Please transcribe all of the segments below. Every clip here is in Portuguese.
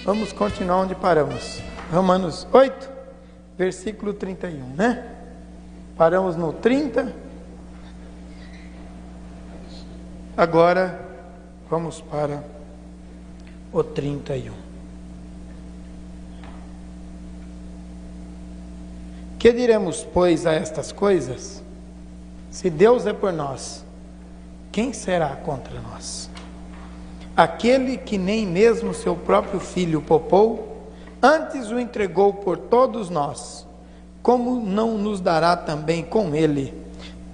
Vamos continuar onde paramos. Romanos 8, versículo 31, né? Paramos no 30. Agora vamos para o 31. Que diremos, pois, a estas coisas? Se Deus é por nós, quem será contra nós? Aquele que nem mesmo seu próprio filho poupou, antes o entregou por todos nós, como não nos dará também com ele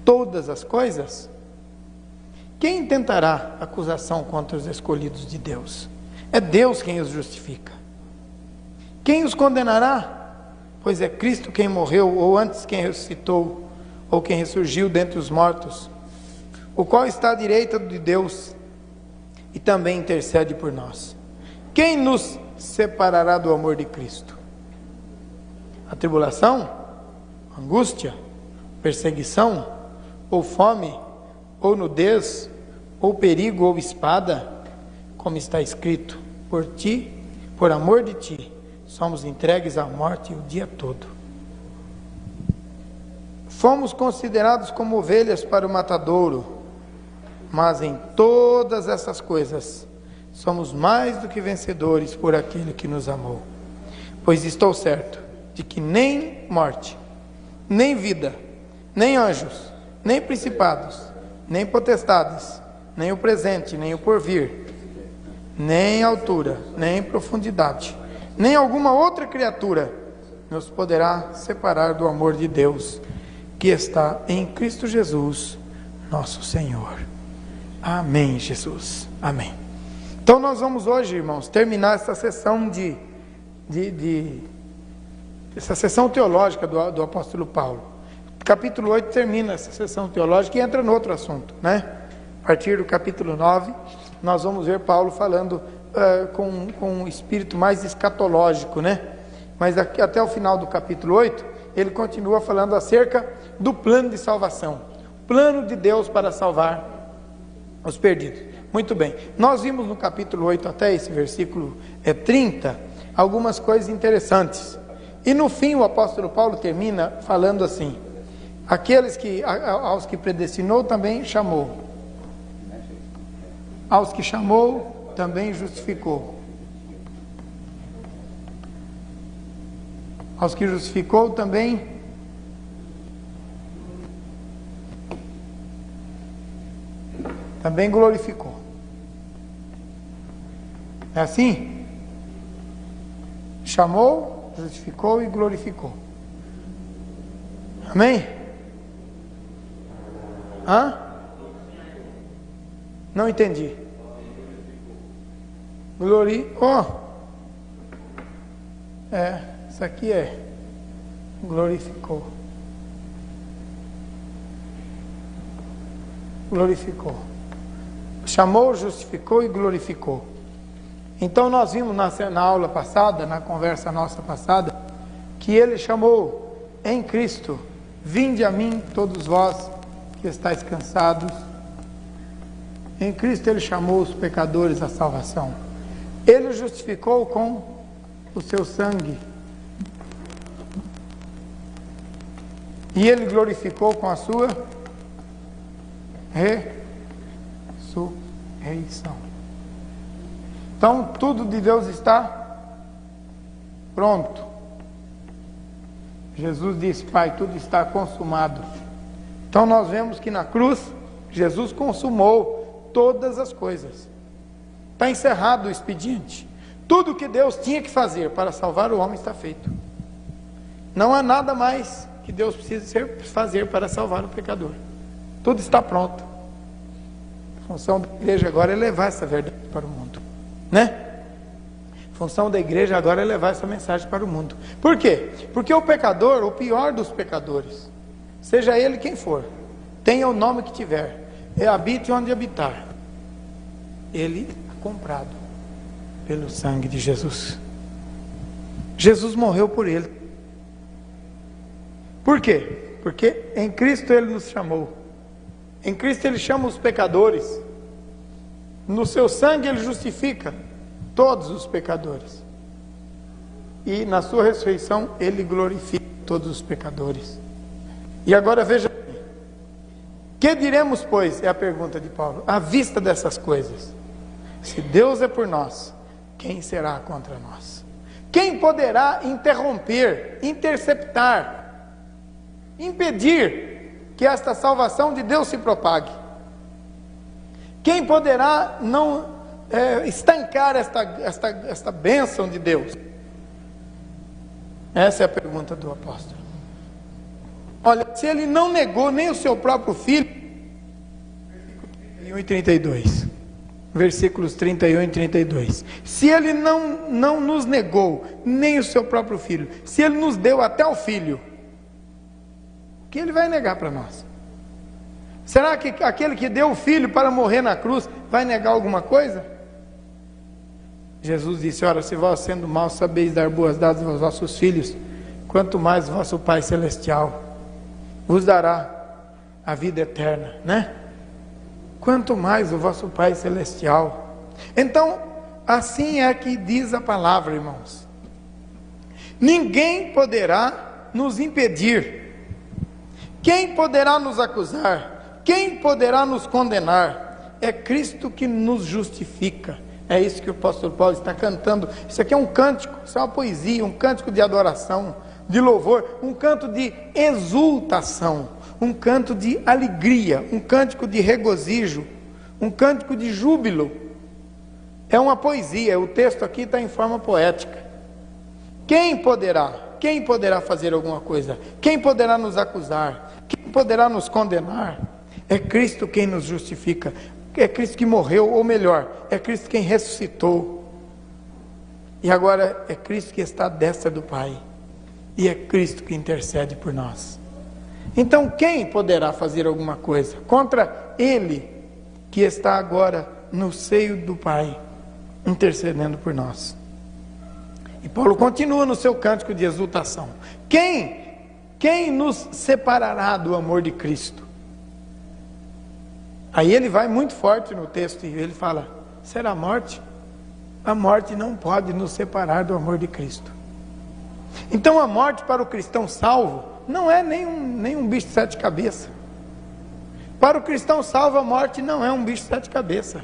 todas as coisas? Quem intentará acusação contra os escolhidos de Deus? É Deus quem os justifica. Quem os condenará? Pois é Cristo quem morreu, ou antes quem ressuscitou, ou quem ressurgiu dentre os mortos, o qual está à direita de Deus e também intercede por nós. Quem nos separará do amor de Cristo? A tribulação? Angústia? Perseguição? Ou fome? Ou nudez? Ou perigo? Ou espada? Como está escrito, por ti, por amor de ti, somos entregues à morte o dia todo. Fomos considerados como ovelhas para o matadouro, mas em todas essas coisas somos mais do que vencedores por aquele que nos amou. Pois estou certo de que nem morte, nem vida, nem anjos, nem principados, nem potestades, nem o presente, nem o porvir, nem altura, nem profundidade, nem alguma outra criatura nos poderá separar do amor de Deus que está em Cristo Jesus, nosso Senhor. Amém, Jesus. Amém. Então nós vamos hoje, irmãos, terminar essa sessão essa sessão teológica do apóstolo Paulo. Capítulo 8 termina essa sessão teológica e entra no outro assunto, né? A partir do capítulo 9, nós vamos ver Paulo falando com um espírito mais escatológico, né? Mas até o final do capítulo 8, ele continua falando acerca do plano de salvação, plano de Deus para salvar os perdidos. Muito bem, nós vimos no capítulo 8 até esse versículo 30, algumas coisas interessantes. E no fim o apóstolo Paulo termina falando assim: aos que predestinou também chamou, aos que chamou também justificou, aos que justificou também glorificou. É assim? Chamou, justificou e glorificou. Amém? Hã? Não entendi. Isso aqui é glorificou. Glorificou. Chamou, justificou e glorificou. Então nós vimos na aula passada, na conversa nossa passada, que ele chamou em Cristo: vinde a mim todos vós que estáis cansados. Em Cristo ele chamou os pecadores à salvação. Ele justificou com o seu sangue. E ele glorificou com a sua ressurreição. Então tudo de Deus está pronto. Jesus disse: Pai, tudo está consumado. Então nós vemos que na cruz Jesus consumou todas as coisas. Está encerrado o expediente. Tudo que Deus tinha que fazer para salvar o homem está feito. Não há nada mais que Deus precisa fazer para salvar o pecador. Tudo está pronto. A função da igreja agora é levar essa verdade para o mundo, né? A função da igreja agora é levar essa mensagem para o mundo. Por quê? Porque o pecador, o pior dos pecadores, seja ele quem for, tenha o nome que tiver, habite onde habitar, ele é comprado pelo sangue de Jesus. Jesus morreu por ele. Por quê? Porque em Cristo ele nos chamou. Em Cristo ele chama os pecadores. No seu sangue ele justifica todos os pecadores. e na sua ressurreição Ele glorifica todos os pecadores. E agora veja, que diremos, pois? É a pergunta de Paulo, à vista dessas coisas. Se Deus é por nós, quem será contra nós? Quem poderá interromper, interceptar, impedir que esta salvação de Deus se propague? Quem poderá não estancar esta bênção de Deus? Essa é a pergunta do apóstolo. Olha, se ele não negou nem o seu próprio filho, versículos 31 e 32. Versículos 31 e 32. Se ele não nos negou nem o seu próprio filho, se ele nos deu até o filho, o que ele vai negar para nós? Será que aquele que deu o filho para morrer na cruz vai negar alguma coisa? Jesus disse: ora, se vós sendo maus sabeis dar boas dádivas aos vossos filhos, quanto mais vosso Pai Celestial vos dará a vida eterna, né? Quanto mais o vosso Pai Celestial. Então, assim é que diz a palavra, irmãos. Ninguém poderá nos impedir. Quem poderá nos acusar? Quem poderá nos condenar? É Cristo que nos justifica. É isso que o apóstolo Paulo está cantando. Isso aqui é um cântico, isso é uma poesia, um cântico de adoração, de louvor, um canto de exultação, um canto de alegria, um cântico de regozijo, um cântico de júbilo. É uma poesia, o texto aqui está em forma poética. Quem poderá fazer alguma coisa? Quem poderá nos acusar? Quem poderá nos condenar? É Cristo quem nos justifica. É Cristo que morreu, ou melhor, é Cristo quem ressuscitou. E agora é Cristo que está à destra do Pai. E é Cristo que intercede por nós. Então quem poderá fazer alguma coisa contra Ele que está agora no seio do Pai, intercedendo por nós? E Paulo continua no seu cântico de exultação. Quem nos separará do amor de Cristo? Aí ele vai muito forte no texto e ele fala: será a morte? A morte não pode nos separar do amor de Cristo. Então a morte para o cristão salvo não é nenhum bicho de sete cabeças. Para o cristão salvo, a morte não é um bicho de sete cabeças.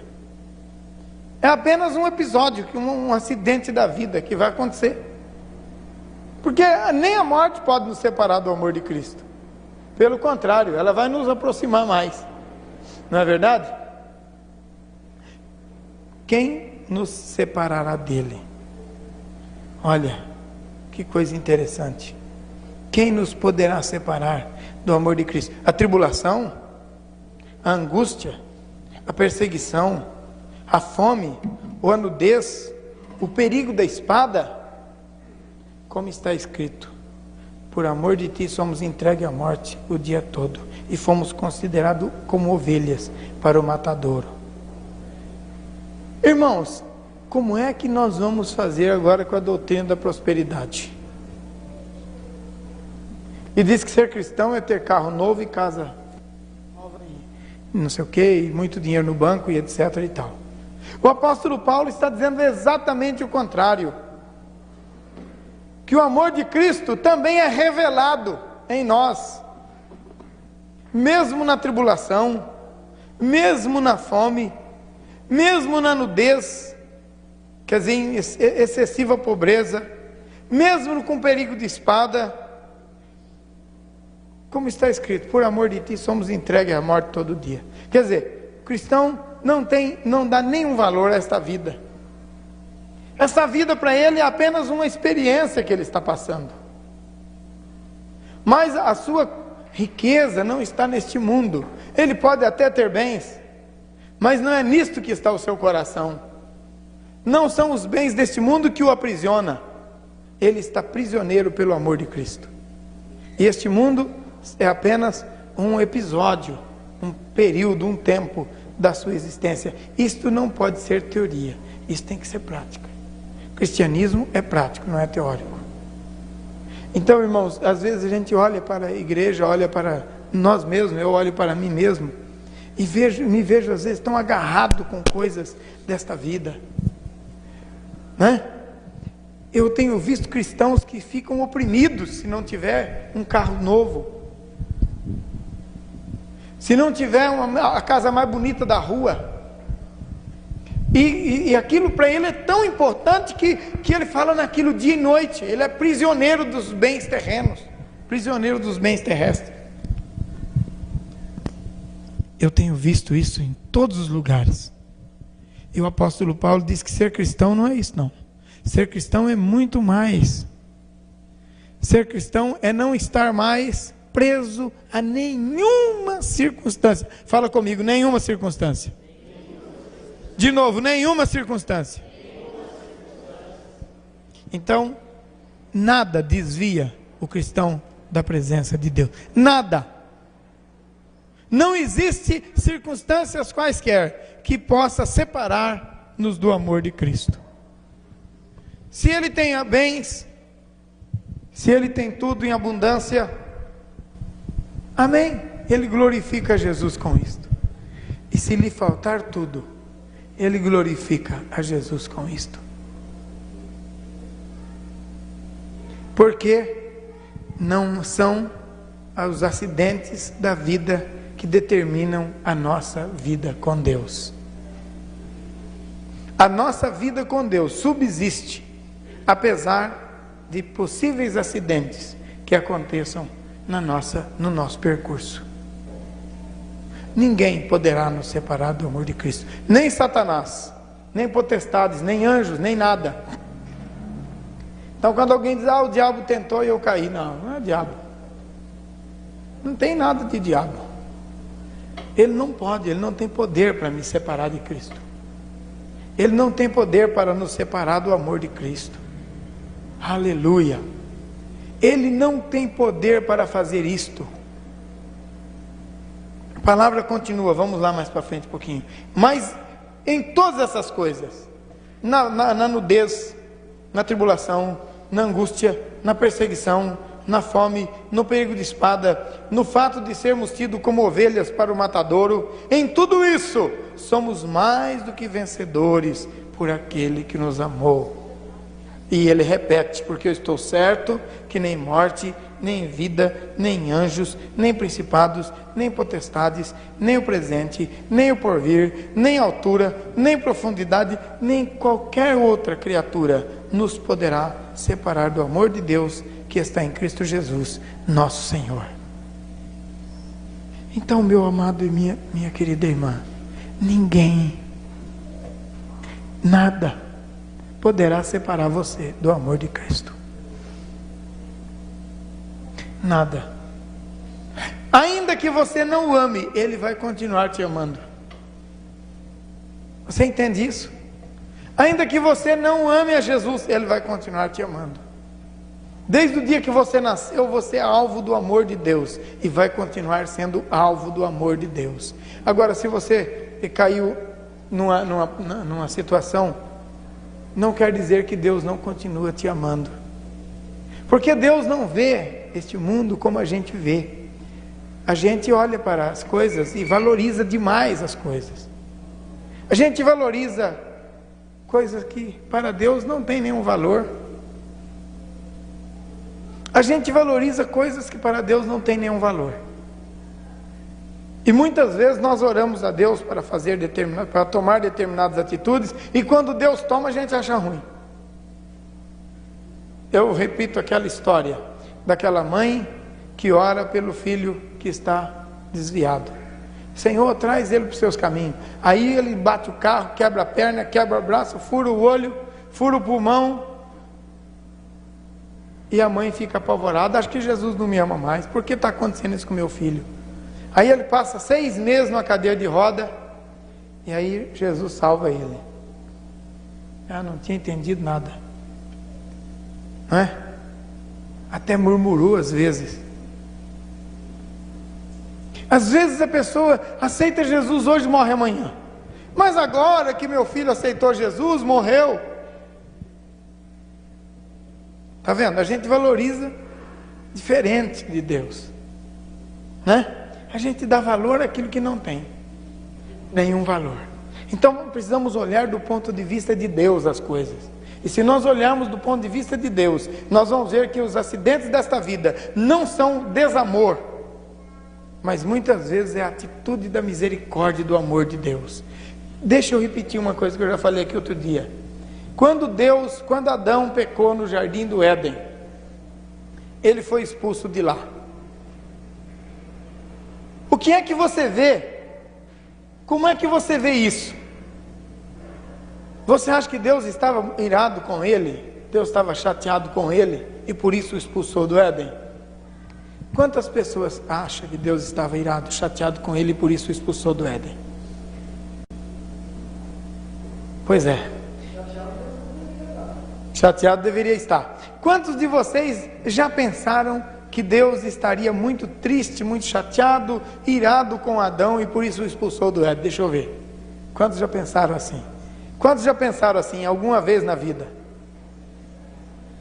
É apenas um episódio, um acidente da vida que vai acontecer. Porque nem a morte pode nos separar do amor de Cristo. Pelo contrário, ela vai nos aproximar mais. Não é verdade? Quem nos separará dele? Olha, que coisa interessante. Quem nos poderá separar do amor de Cristo? A tribulação, a angústia, a perseguição, a fome, ou a nudez, o perigo da espada? Como está escrito: por amor de ti somos entregues à morte o dia todo, e fomos considerados como ovelhas para o matadouro. Irmãos, como é que nós vamos fazer agora com a doutrina da prosperidade? E diz que ser cristão é ter carro novo e casa nova e não sei o que, e muito dinheiro no banco e etc e tal. O apóstolo Paulo está dizendo exatamente o contrário. Que o amor de Cristo também é revelado em nós. Mesmo na tribulação, mesmo na fome, mesmo na nudez, quer dizer, em excessiva pobreza, mesmo com perigo de espada, como está escrito: por amor de ti somos entregues à morte todo dia. Quer dizer, o cristão não dá nenhum valor a esta vida. Essa vida para ele é apenas uma experiência que ele está passando. Mas a sua riqueza não está neste mundo. Ele pode até ter bens, mas não é nisto que está o seu coração. Não são os bens deste mundo que o aprisiona. Ele está prisioneiro pelo amor de Cristo. E este mundo é apenas um episódio, um período, um tempo da sua existência. Isto não pode ser teoria, isso tem que ser prática. O cristianismo é prático, não é teórico. Então, irmãos, às vezes a gente olha para a igreja, olha para nós mesmos, eu olho para mim mesmo e me vejo às vezes tão agarrado com coisas desta vida, né? Eu tenho visto cristãos que ficam oprimidos se não tiver um carro novo, se não tiver a casa mais bonita da rua. E aquilo para ele é tão importante que ele fala naquilo dia e noite. Ele é prisioneiro dos bens terrenos, prisioneiro dos bens terrestres. Eu tenho visto isso em todos os lugares. E o apóstolo Paulo diz que ser cristão não é isso, não. Ser cristão é muito mais. Ser cristão é não estar mais preso a nenhuma circunstância. Fala comigo, nenhuma circunstância. De novo, nenhuma circunstância. Então, nada desvia o cristão da presença de Deus. Nada. Não existe circunstâncias quaisquer que possa separar-nos do amor de Cristo. Se ele tem bens, se ele tem tudo em abundância, amém, ele glorifica Jesus com isto. E se lhe faltar tudo, ele glorifica a Jesus com isto. Porque não são os acidentes da vida que determinam a nossa vida com Deus. A nossa vida com Deus subsiste, apesar de possíveis acidentes que aconteçam no nosso percurso. Ninguém poderá nos separar do amor de Cristo, nem Satanás, nem potestades, nem anjos, nem nada. Então quando alguém diz, o diabo tentou e eu caí, não é diabo, não tem nada de diabo. Ele não pode, ele não tem poder para me separar de Cristo. Ele não tem poder para nos separar do amor de Cristo. Aleluia. Ele não tem poder para fazer isto. A palavra continua, vamos lá mais para frente um pouquinho. Mas em todas essas coisas, na nudez, na tribulação, na angústia, na perseguição, na fome, no perigo de espada, no fato de sermos tidos como ovelhas para o matadouro, em tudo isso, somos mais do que vencedores por aquele que nos amou. E ele repete, porque eu estou certo que nem morte, nem vida, nem anjos, nem principados, nem potestades, nem o presente, nem o porvir, nem altura, nem profundidade, nem qualquer outra criatura nos poderá separar do amor de Deus que está em Cristo Jesus, nosso Senhor. Então, meu amado e minha querida irmã, ninguém, nada poderá separar você do amor de Cristo. Nada. Ainda que você não o ame, Ele vai continuar te amando. Você entende isso? Ainda que você não ame a Jesus, Ele vai continuar te amando. Desde o dia que você nasceu, você é alvo do amor de Deus e vai continuar sendo alvo do amor de Deus. Agora, se você caiu numa situação, não quer dizer que Deus não continua te amando, porque Deus não vê este mundo como a gente vê. A gente olha para as coisas e valoriza demais as coisas. A gente valoriza coisas que para Deus não tem nenhum valor. A gente valoriza coisas que para Deus não tem nenhum valor. E muitas vezes nós oramos a Deus para tomar determinadas atitudes, e quando Deus toma, a gente acha ruim. Eu repito aquela história daquela mãe que ora pelo filho que está desviado. Senhor, traz ele para os seus caminhos. Aí ele bate o carro, quebra a perna, quebra o braço, fura o olho, fura o pulmão. E a mãe fica apavorada, acho que Jesus não me ama mais, por que está acontecendo isso com meu filho? Aí ele passa 6 meses numa cadeira de roda, e aí Jesus salva ele. Ela não tinha entendido nada, não é? Até murmurou às vezes. Às vezes a pessoa aceita Jesus hoje e morre amanhã, mas agora que meu filho aceitou Jesus, morreu. Está vendo? A gente valoriza diferente de Deus, né? A gente dá valor àquilo que não tem nenhum valor. Então precisamos olhar do ponto de vista de Deus as coisas. E se nós olharmos do ponto de vista de Deus, nós vamos ver que os acidentes desta vida não são desamor, mas muitas vezes é a atitude da misericórdia e do amor de Deus. Deixa eu repetir uma coisa que eu já falei aqui outro dia. Quando Adão pecou no jardim do Éden, ele foi expulso de lá. O que é que você vê? Como é que você vê isso? Você acha que Deus estava irado com ele? Deus estava chateado com ele e por isso o expulsou do Éden? Quantas pessoas acham que Deus estava irado, chateado com ele e por isso o expulsou do Éden? Pois é. Chateado deveria estar. Quantos de vocês já pensaram que Deus estaria muito triste, muito chateado, irado com Adão e por isso o expulsou do Éden? Deixa eu ver. Quantos já pensaram assim? Quantos já pensaram assim alguma vez na vida?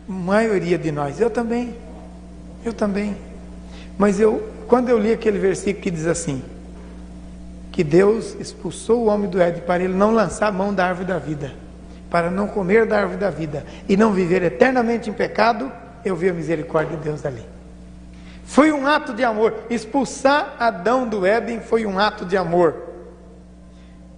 A maioria de nós. Eu também. Mas quando eu li aquele versículo que diz assim, que Deus expulsou o homem do Éden para ele não lançar a mão da árvore da vida, para não comer da árvore da vida e não viver eternamente em pecado, eu vi a misericórdia de Deus ali. Foi um ato de amor. Expulsar Adão do Éden foi um ato de amor.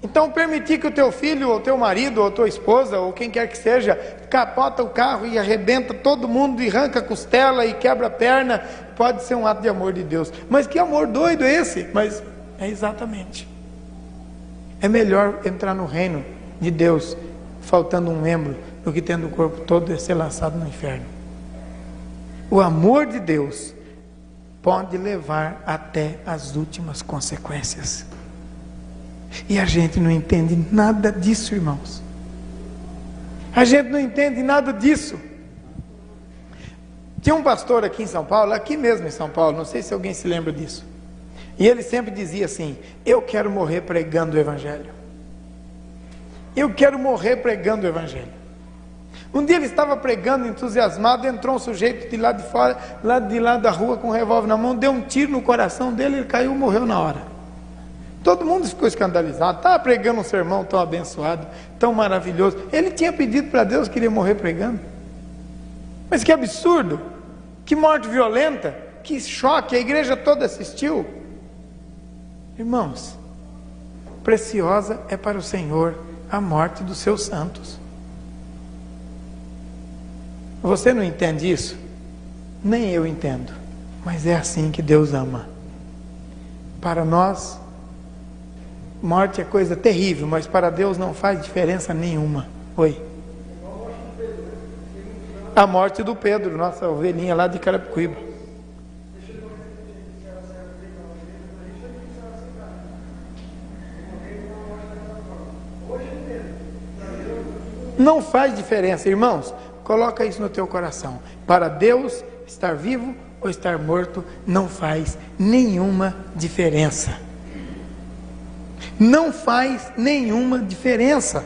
Então permitir que o teu filho, ou teu marido, ou tua esposa, ou quem quer que seja, capota o carro e arrebenta todo mundo e arranca a costela e quebra a perna, pode ser um ato de amor de Deus. Mas que amor doido é esse? Mas é exatamente. É melhor entrar no reino de Deus faltando um membro do que tendo o corpo todo e ser lançado no inferno. O amor de Deus pode levar até as últimas consequências. E a gente não entende nada disso, irmãos. A gente não entende nada disso. Tinha um pastor aqui em São Paulo, aqui mesmo em São Paulo, não sei se alguém se lembra disso. E ele sempre dizia assim: eu quero morrer pregando o Evangelho. Eu quero morrer pregando o Evangelho. Um dia ele estava pregando, entusiasmado, entrou um sujeito de lá de fora, de lá da rua com um revólver na mão, deu um tiro no coração dele, ele caiu e morreu na hora. Todo mundo ficou escandalizado, estava pregando um sermão tão abençoado, tão maravilhoso. Ele tinha pedido para Deus, queria morrer pregando. Mas que absurdo, que morte violenta, que choque, a igreja toda assistiu. Irmãos, preciosa é para o Senhor a morte dos seus santos. Você não entende isso? Nem eu entendo, mas é assim que Deus ama. Para nós, morte é coisa terrível, mas para Deus não faz diferença nenhuma. Oi. A morte do Pedro, nossa ovelhinha lá de Carapicuíba. Não faz diferença, irmãos. Coloca isso no teu coração. Para Deus, estar vivo ou estar morto não faz nenhuma diferença. Não faz nenhuma diferença.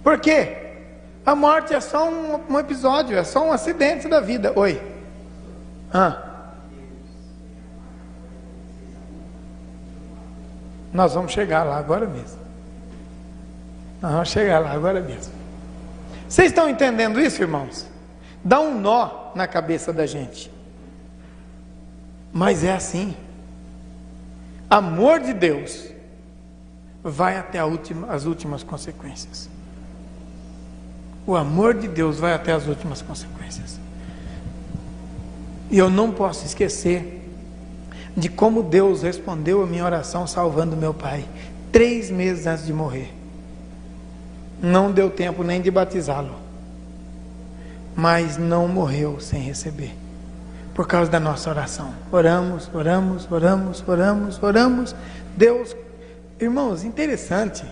Por quê? A morte é só um episódio, é só um acidente da vida. Oi. Nós vamos chegar lá agora mesmo. Nós vamos chegar lá agora mesmo. Vocês estão entendendo isso, irmãos? Dá um nó na cabeça da gente. Mas é assim. Amor de Deus vai até as últimas consequências. O amor de Deus vai até as últimas consequências. E eu não posso esquecer de como Deus respondeu a minha oração salvando meu pai 3 meses antes de morrer. Não deu tempo nem de batizá-lo, mas não morreu sem receber, por causa da nossa oração. Oramos. Deus, irmãos, interessante,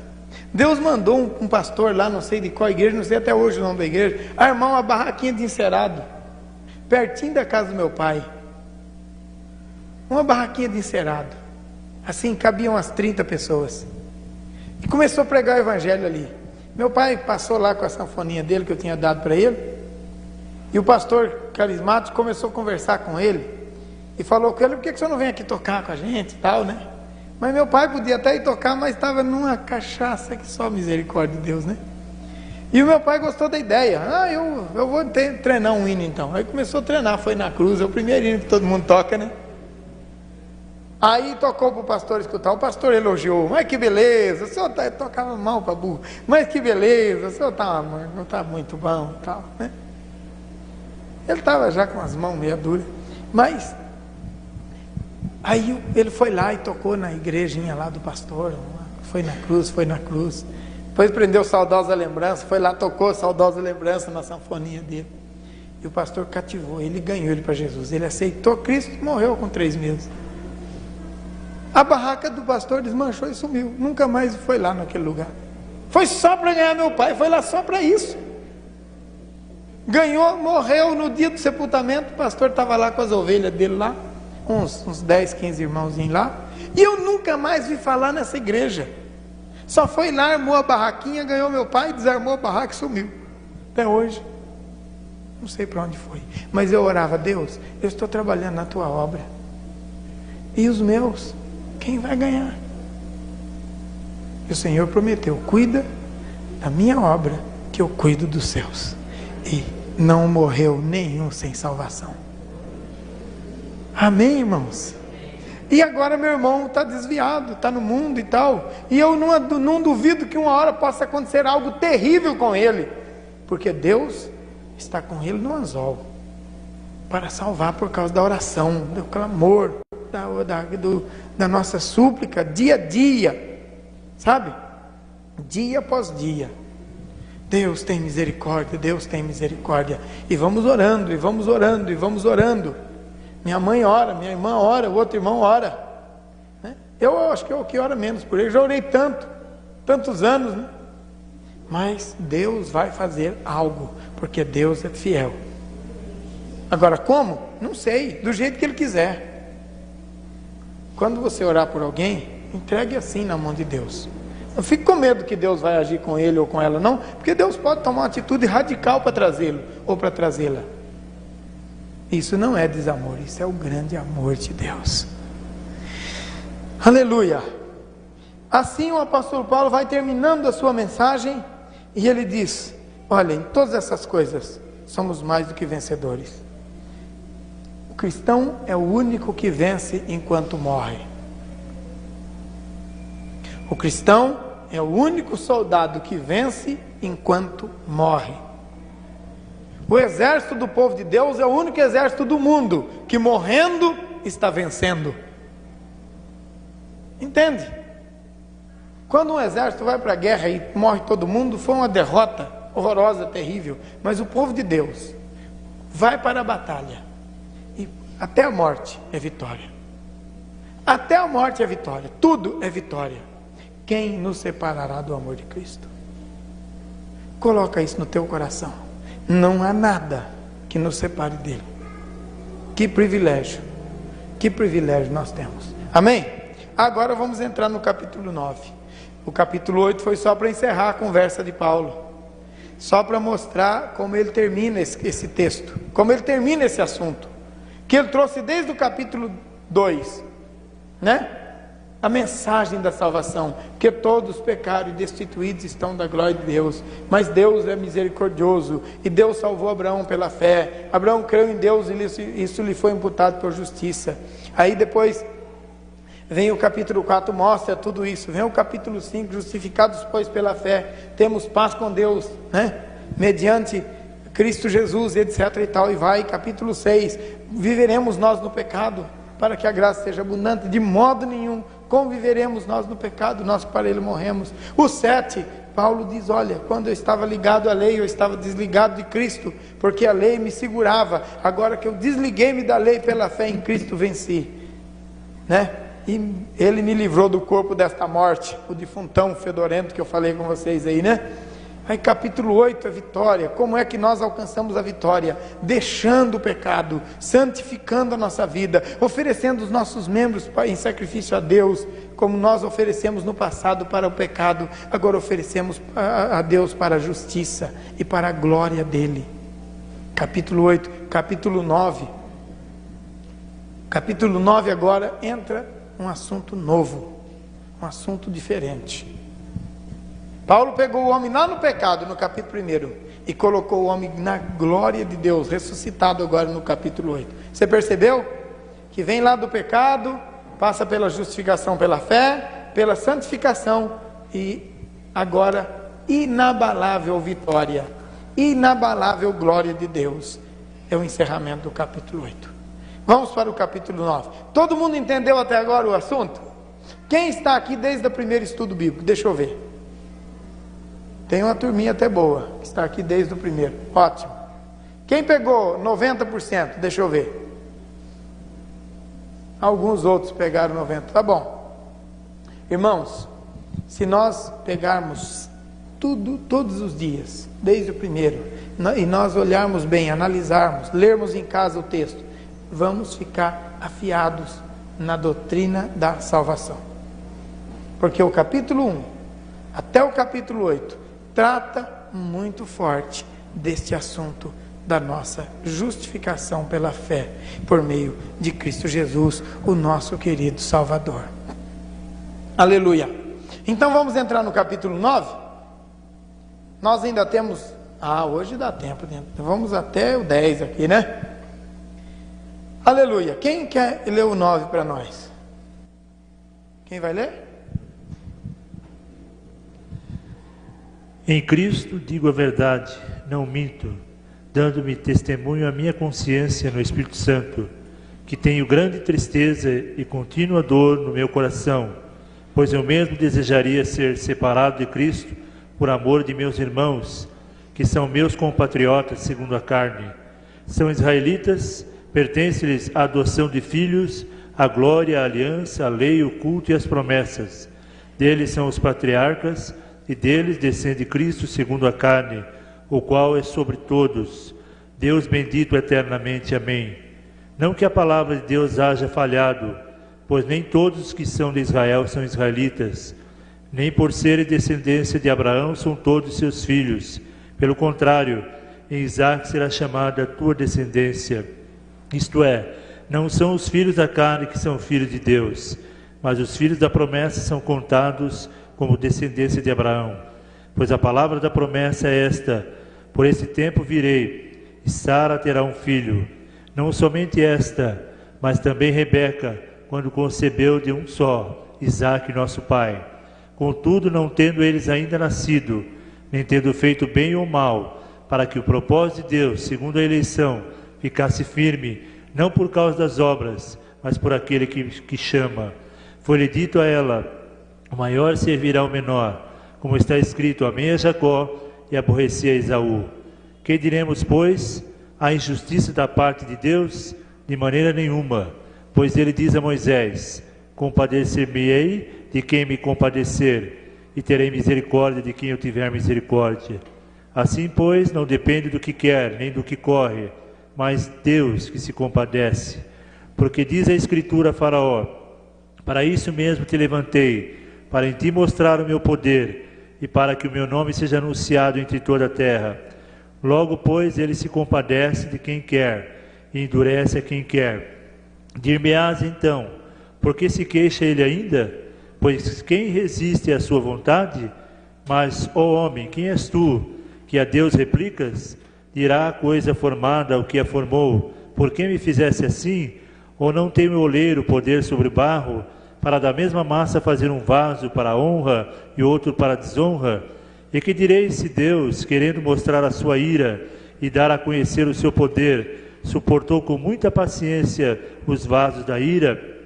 Deus mandou um pastor lá, não sei de qual igreja, não sei até hoje o nome da igreja, armar uma barraquinha de encerado, pertinho da casa do meu pai. Uma barraquinha de encerado, assim cabiam umas 30 pessoas, e começou a pregar o evangelho ali. Meu pai passou lá com a sanfoninha dele que eu tinha dado para ele, e o pastor carismático começou a conversar com ele, e falou com ele: por que você não vem aqui tocar com a gente e tal, né? Mas meu pai podia até ir tocar, mas estava numa cachaça que só misericórdia de Deus, né? E o meu pai gostou da ideia. Eu vou treinar um hino então. Aí começou a treinar, foi na cruz, é o primeiro hino que todo mundo toca, né? Aí tocou para o pastor escutar, o pastor elogiou, mas que beleza, o senhor tocava mal para burro, mas que beleza, o senhor não está muito bom, tal, né? Ele estava já com as mãos meio duras, mas aí ele foi lá e tocou na igrejinha lá do pastor, foi na cruz, depois prendeu Saudosa Lembrança, foi lá, tocou Saudosa Lembrança na sanfoninha dele, e o pastor cativou, ele ganhou ele para Jesus, ele aceitou Cristo e morreu com 3 meses. A barraca do pastor desmanchou e sumiu. Nunca mais foi lá naquele lugar. Foi só para ganhar meu pai, foi lá só para isso. Ganhou, morreu no dia do sepultamento. O pastor estava lá com as ovelhas dele lá, uns 10, 15 irmãozinhos lá. E eu nunca mais vi falar nessa igreja. Só foi lá, armou a barraquinha, ganhou meu pai, desarmou a barraca e sumiu. Até hoje. Não sei para onde foi. Mas eu orava, Deus, eu estou trabalhando na tua obra. E os meus? Quem vai ganhar? E o Senhor prometeu, cuida da minha obra, que eu cuido dos seus. E não morreu nenhum sem salvação. Amém, irmãos? E agora meu irmão está desviado, está no mundo e tal. E eu não duvido que uma hora possa acontecer algo terrível com ele. Porque Deus está com ele no anzol. Para salvar por causa da oração, do clamor, da nossa súplica, dia a dia, sabe? Dia após dia. Deus tem misericórdia, Deus tem misericórdia. E vamos orando, e vamos orando, e vamos orando. Minha mãe ora, minha irmã ora, o outro irmão ora. Né? Eu acho que é o que ora menos por ele. Já orei tantos anos, né? Mas Deus vai fazer algo, porque Deus é fiel. Agora como? Não sei, do jeito que Ele quiser. Quando você orar por alguém, entregue assim na mão de Deus. Não fique com medo que Deus vai agir com ele ou com ela, não, porque Deus pode tomar uma atitude radical para trazê-lo ou para trazê-la. Isso não é desamor, isso é o grande amor de Deus. Aleluia. Assim o apóstolo Paulo vai terminando a sua mensagem e ele diz: olha, em todas essas coisas somos mais do que vencedores. O cristão é o único que vence enquanto morre. O cristão é o único soldado que vence enquanto morre. O exército do povo de Deus é o único exército do mundo que morrendo está vencendo. Entende? Quando um exército vai para a guerra e morre todo mundo, foi uma derrota horrorosa, terrível. Mas o povo de Deus vai para a batalha e até a morte é vitória. Até a morte é vitória. Tudo é vitória. Quem nos separará do amor de Cristo? Coloca isso no teu coração. Não há nada que nos separe dele. Que privilégio nós temos. Amém? Agora vamos entrar no capítulo 9. O capítulo 8 foi só para encerrar a conversa de Paulo. Só para mostrar como ele termina esse texto. Como ele termina esse assunto. Que ele trouxe desde o capítulo 2. Né? A mensagem da salvação, que todos pecaram e destituídos estão da glória de Deus, mas Deus é misericordioso, e Deus salvou Abraão pela fé. Abraão creu em Deus e isso lhe foi imputado por justiça. Aí depois vem o capítulo 4, mostra tudo isso. Vem o capítulo 5, justificados pois pela fé, temos paz com Deus, né? Mediante Cristo Jesus, etc e tal, e vai, capítulo 6, viveremos nós no pecado, para que a graça seja abundante? De modo nenhum. Conviveremos nós no pecado, nós que para ele morremos. O 7, Paulo diz: olha, quando eu estava ligado à lei, eu estava desligado de Cristo, porque a lei me segurava. Agora que eu desliguei-me da lei pela fé em Cristo, venci, né? E ele me livrou do corpo desta morte, o defuntão fedorento que eu falei com vocês aí, né? Aí capítulo 8, a vitória. Como é que nós alcançamos a vitória? Deixando o pecado, santificando a nossa vida, oferecendo os nossos membros em sacrifício a Deus, como nós oferecemos no passado para o pecado, agora oferecemos a Deus para a justiça e para a glória dele. Capítulo 8, capítulo 9. Capítulo 9 agora entra um assunto novo, um assunto diferente. Paulo pegou o homem lá no pecado, no capítulo 1, e colocou o homem na glória de Deus, ressuscitado agora no capítulo 8. Você percebeu? Que vem lá do pecado, passa pela justificação pela fé, pela santificação e agora inabalável vitória, inabalável glória de Deus. É o encerramento do capítulo 8. Vamos para o capítulo 9. Todo mundo entendeu até agora o assunto? Quem está aqui desde o primeiro estudo bíblico? Deixa eu ver. Tem uma turminha até boa, que está aqui desde o primeiro. Ótimo. Quem pegou 90%? Deixa eu ver. Alguns outros pegaram 90%. Tá bom. Irmãos, se nós pegarmos tudo, todos os dias, desde o primeiro, e nós olharmos bem, analisarmos, lermos em casa o texto, vamos ficar afiados na doutrina da salvação. Porque o capítulo 1 até o capítulo 8 trata muito forte deste assunto da nossa justificação pela fé, por meio de Cristo Jesus, o nosso querido Salvador. Aleluia! Então vamos entrar no capítulo 9. Nós ainda temos... hoje dá tempo, né? Vamos até o 10 aqui, né? Aleluia! Quem quer ler o 9 para nós? Quem vai ler? Em Cristo digo a verdade, não minto, dando-me testemunho à minha consciência no Espírito Santo, que tenho grande tristeza e contínua dor no meu coração, pois eu mesmo desejaria ser separado de Cristo por amor de meus irmãos, que são meus compatriotas segundo a carne. São israelitas, pertence-lhes a adoção de filhos, a glória, a aliança, a lei, o culto e as promessas. Deles são os patriarcas, e deles descende Cristo segundo a carne, o qual é sobre todos. Deus bendito eternamente. Amém. Não que a palavra de Deus haja falhado, pois nem todos os que são de Israel são israelitas, nem por serem descendência de Abraão são todos seus filhos. Pelo contrário, em Isaque será chamada a tua descendência. Isto é, não são os filhos da carne que são filhos de Deus, mas os filhos da promessa são contados como descendência de Abraão. Pois a palavra da promessa é esta: por esse tempo virei, e Sara terá um filho. Não somente esta, mas também Rebeca, quando concebeu de um só, Isaque nosso pai. Contudo, não tendo eles ainda nascido, nem tendo feito bem ou mal, para que o propósito de Deus, segundo a eleição, ficasse firme, não por causa das obras, mas por aquele que chama. Foi-lhe dito a ela: o maior servirá ao menor, como está escrito: amei a Jacó e aborreci a Esaú. Que diremos, pois? A injustiça da parte de Deus? De maneira nenhuma, pois ele diz a Moisés: compadecer-me-ei de quem me compadecer, e terei misericórdia de quem eu tiver misericórdia. Assim, pois, não depende do que quer, nem do que corre, mas Deus que se compadece. Porque diz a Escritura a Faraó: para isso mesmo te levantei, para em ti mostrar o meu poder, e para que o meu nome seja anunciado entre toda a terra. Logo, pois, ele se compadece de quem quer, e endurece a quem quer. Dir-me-ás então: por que se queixa ele ainda? Pois quem resiste à sua vontade? Mas, ó homem, quem és tu, que a Deus replicas? Dirá a coisa formada o que a formou: por que me fizesse assim? Ou não tem o oleiro poder sobre o barro, para da mesma massa fazer um vaso para a honra e outro para a desonra? E que direis se Deus, querendo mostrar a sua ira e dar a conhecer o seu poder, suportou com muita paciência os vasos da ira,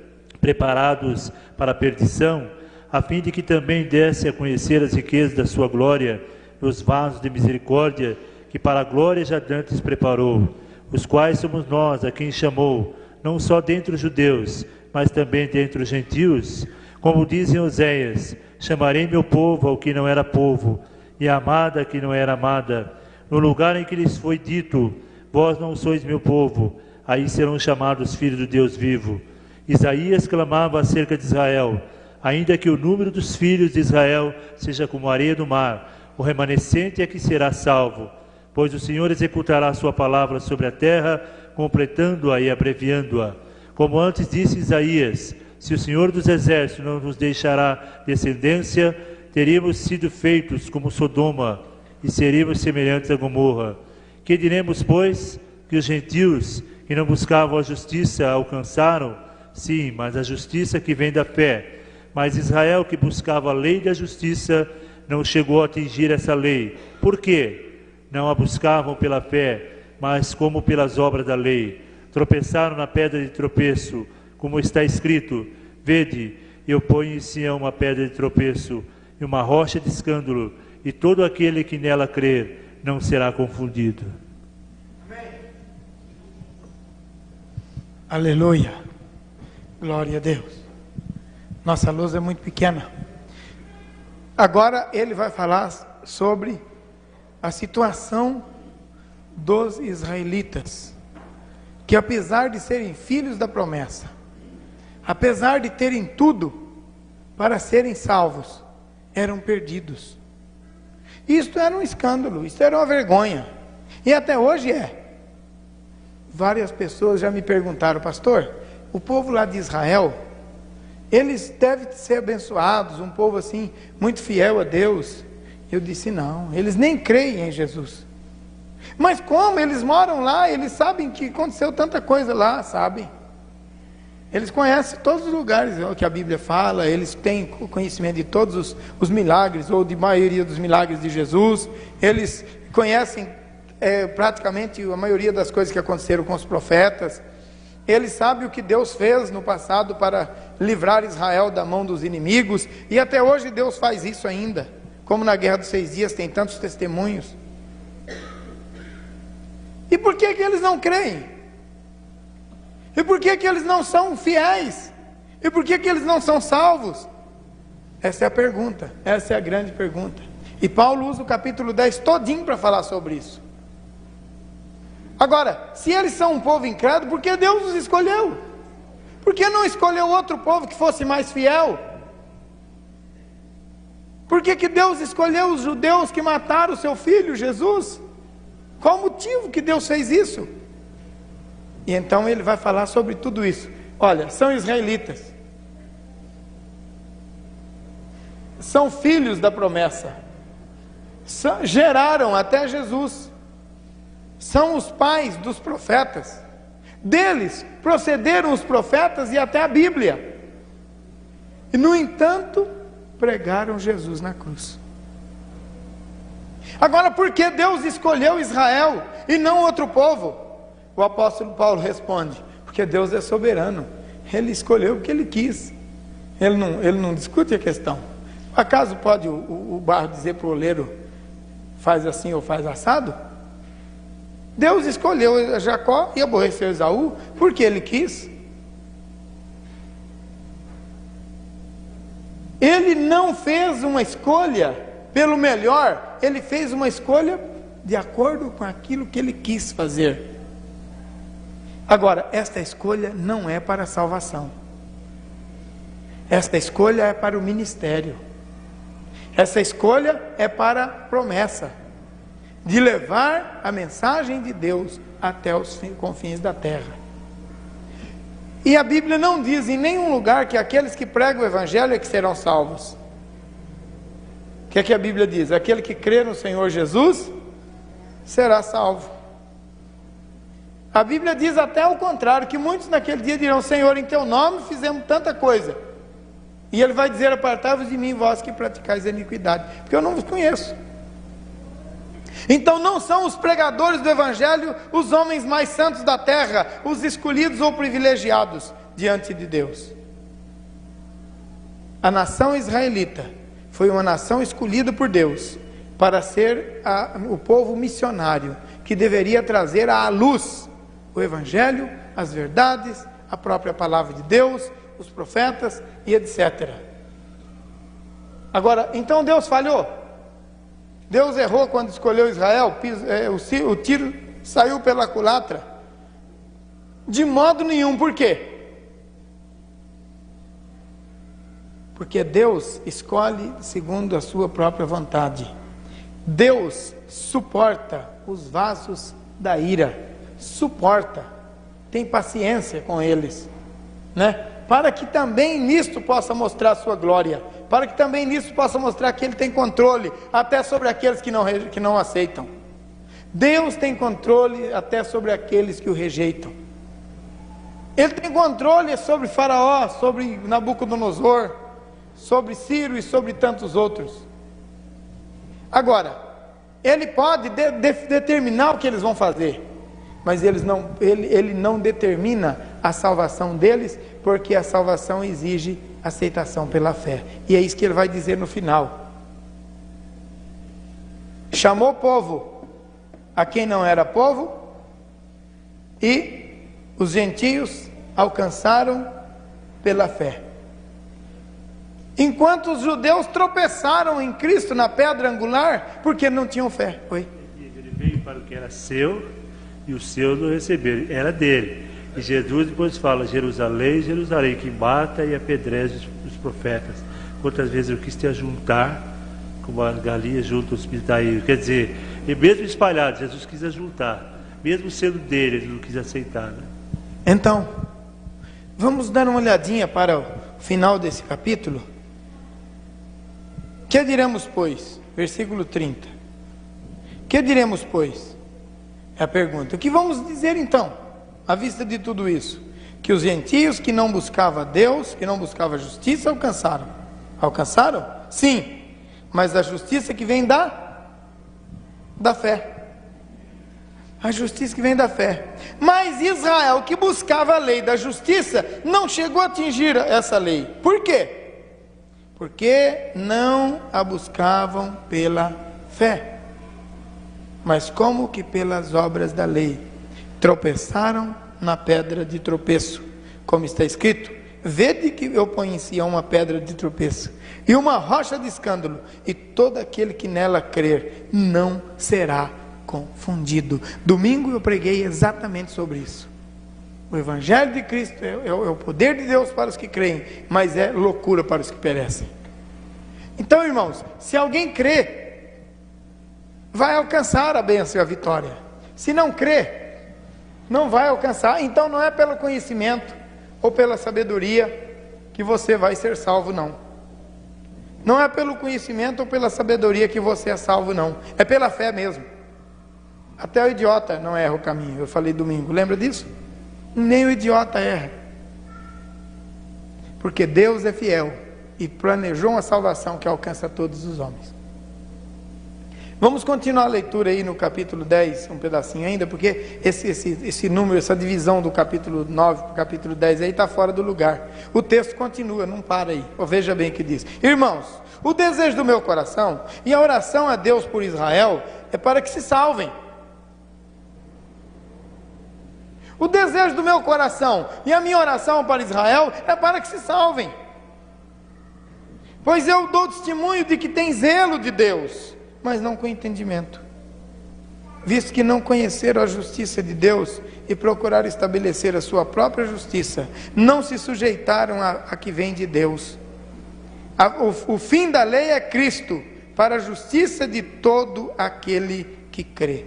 preparados para a perdição, a fim de que também desse a conhecer as riquezas da sua glória, os vasos de misericórdia, que para a glória já dantes preparou, os quais somos nós a quem chamou, não só dentre os judeus, mas também dentre os gentios? Como diz em Oséias: chamarei meu povo ao que não era povo, e a amada a que não era amada. No lugar em que lhes foi dito: vós não sois meu povo, aí serão chamados filhos do Deus vivo. Isaías clamava acerca de Israel: ainda que o número dos filhos de Israel seja como a areia do mar, o remanescente é que será salvo. Pois o Senhor executará a sua palavra sobre a terra, completando-a e abreviando-a. Como antes disse Isaías: se o Senhor dos exércitos não nos deixará descendência, teríamos sido feitos como Sodoma e seríamos semelhantes a Gomorra. Que diremos, pois, que os gentios que não buscavam a justiça alcançaram? Sim, mas a justiça que vem da fé. Mas Israel, que buscava a lei da justiça, não chegou a atingir essa lei. Por quê? Não a buscavam pela fé, mas como pelas obras da lei. Tropeçaram na pedra de tropeço, como está escrito: vede, eu ponho em Sião uma pedra de tropeço e uma rocha de escândalo, e todo aquele que nela crer não será confundido. Amém. Aleluia. Glória a Deus. Nossa luz é muito pequena. Agora ele vai falar sobre a situação dos israelitas, que apesar de serem filhos da promessa, apesar de terem tudo para serem salvos, eram perdidos. Isto era um escândalo, isto era uma vergonha, e até hoje é. Várias pessoas já me perguntaram: pastor, o povo lá de Israel, eles devem ser abençoados, um povo assim, muito fiel a Deus. Eu disse: não, eles nem creem em Jesus. Mas como eles moram lá, eles sabem que aconteceu tanta coisa lá, sabem? Eles conhecem todos os lugares que a Bíblia fala, eles têm conhecimento de todos os milagres, ou de maioria dos milagres de Jesus, eles conhecem praticamente a maioria das coisas que aconteceram com os profetas, eles sabem o que Deus fez no passado para livrar Israel da mão dos inimigos, e até hoje Deus faz isso ainda, como na Guerra dos 6 Dias tem tantos testemunhos. E por que eles não creem? E por que eles não são fiéis? E por que eles não são salvos? Essa é a pergunta, essa é a grande pergunta. E Paulo usa o capítulo 10 todinho para falar sobre isso. Agora, se eles são um povo incrédulo, por que Deus os escolheu? Por que não escolheu outro povo que fosse mais fiel? Por que Deus escolheu os judeus que mataram o seu filho, Jesus? Qual o motivo que Deus fez isso? E então ele vai falar sobre tudo isso. Olha, são israelitas, são filhos da promessa, geraram até Jesus, são os pais dos profetas, deles procederam os profetas e até a Bíblia, e no entanto pregaram Jesus na cruz. Agora, por que Deus escolheu Israel e não outro povo? O apóstolo Paulo responde: porque Deus é soberano, Ele escolheu o que Ele quis, Ele não discute a questão. Acaso pode o barro dizer para o oleiro: faz assim ou faz assado? Deus escolheu Jacó e aborreceu Esaú porque Ele quis. Ele não fez uma escolha pelo melhor, Ele fez uma escolha de acordo com aquilo que Ele quis fazer. Agora, esta escolha não é para a salvação. Esta escolha é para o ministério. Essa escolha é para a promessa de levar a mensagem de Deus até os confins da terra. E a Bíblia não diz em nenhum lugar que aqueles que pregam o Evangelho é que serão salvos. O que é que a Bíblia diz? Aquele que crê no Senhor Jesus será salvo. A Bíblia diz até o contrário, que muitos naquele dia dirão: Senhor, em teu nome fizemos tanta coisa. E Ele vai dizer: apartai-vos de mim, vós que praticais a iniquidade, porque eu não vos conheço. Então não são os pregadores do Evangelho os homens mais santos da terra, os escolhidos ou privilegiados diante de Deus. A nação israelita foi uma nação escolhida por Deus para ser o povo missionário, que deveria trazer à luz o Evangelho, as verdades, a própria palavra de Deus, os profetas e etc. Agora, então Deus falhou? Deus errou quando escolheu Israel? O tiro saiu pela culatra? De modo nenhum. Por quê? Porque Deus escolhe segundo a sua própria vontade. Deus suporta os vasos da ira. Suporta, tem paciência com eles, né? Para que também nisto possa mostrar a sua glória, para que também nisso possa mostrar que Ele tem controle até sobre aqueles que não aceitam. Deus tem controle até sobre aqueles que o rejeitam. Ele tem controle sobre Faraó, sobre Nabucodonosor, sobre Ciro e sobre tantos outros. Agora, Ele pode determinar o que eles vão fazer, mas Ele não determina a salvação deles, porque a salvação exige aceitação pela fé. E é isso que Ele vai dizer no final. Chamou povo a quem não era povo, e os gentios alcançaram pela fé. Enquanto os judeus tropeçaram em Cristo na pedra angular, porque não tinham fé. Oi? Ele veio para o que era seu, e os seus não receberam, era dele. E Jesus depois fala: Jerusalém, Jerusalém, que mata e apedreja os profetas. Quantas vezes eu quis te ajuntar, como a galinha junta os pintaíros. Quer dizer, e mesmo espalhado, Jesus quis ajuntar, mesmo sendo dele, ele não quis aceitar, né? Então, vamos dar uma olhadinha para o final desse capítulo. Que diremos, pois? Versículo 30. Que diremos, pois? É a pergunta. O que vamos dizer então, à vista de tudo isso? Que os gentios que não buscavam Deus, que não buscavam justiça, alcançaram. Alcançaram? Sim. Mas a justiça que vem da fé. A justiça que vem da fé. Mas Israel, que buscava a lei da justiça, não chegou a atingir essa lei. Por quê? Porque não a buscavam pela fé, mas como que pelas obras da lei. Tropeçaram na pedra de tropeço, como está escrito: vede que eu ponho em Sião uma pedra de tropeço e uma rocha de escândalo, e todo aquele que nela crer não será confundido. Domingo eu preguei exatamente sobre isso. O Evangelho de Cristo é o poder de Deus para os que creem, mas é loucura para os que perecem. Então, irmãos, se alguém crê, vai alcançar a bênção e a vitória. Se não crê, não vai alcançar. Então não é pelo conhecimento ou pela sabedoria que você vai ser salvo, não. Não é pelo conhecimento ou pela sabedoria que você é salvo, não. É pela fé mesmo. Até o idiota não erra o caminho. Eu falei domingo, lembra disso? Nem o idiota erra. Porque Deus é fiel e planejou uma salvação que alcança todos os homens. Vamos continuar a leitura aí no capítulo 10, um pedacinho ainda, porque esse número, essa divisão do capítulo 9 para o capítulo 10 aí está fora do lugar. O texto continua, não para aí. Veja bem o que diz. Irmãos, o desejo do meu coração e a oração a Deus por Israel é para que se salvem. O desejo do meu coração e a minha oração para Israel é para que se salvem. Pois eu dou testemunho de que tem zelo de Deus, mas não com entendimento. Visto que não conheceram a justiça de Deus e procuraram estabelecer a sua própria justiça, não se sujeitaram a que vem de Deus. O fim da lei é Cristo, para a justiça de todo aquele que crê.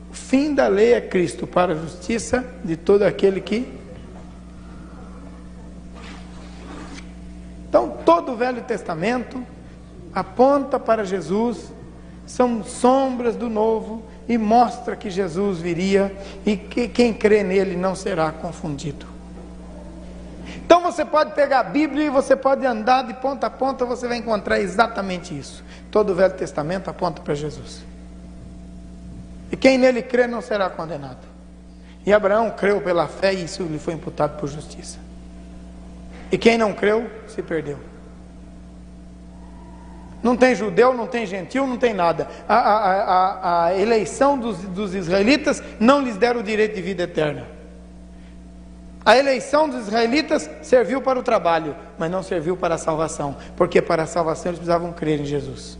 O fim da lei é Cristo, para a justiça de todo aquele que... Então, todo o Velho Testamento aponta para Jesus, são sombras do Novo, e mostra que Jesus viria, e que quem crê nele não será confundido. Então você pode pegar a Bíblia e você pode andar de ponta a ponta, você vai encontrar exatamente isso. Todo o Velho Testamento aponta para Jesus. E quem nele crê não será condenado. E Abraão creu pela fé e isso lhe foi imputado por justiça. E quem não creu, se perdeu. Não tem judeu, não tem gentil, não tem nada. A eleição dos israelitas não lhes deram o direito de vida eterna. A eleição dos israelitas serviu para o trabalho, mas não serviu para a salvação. Porque para a salvação eles precisavam crer em Jesus.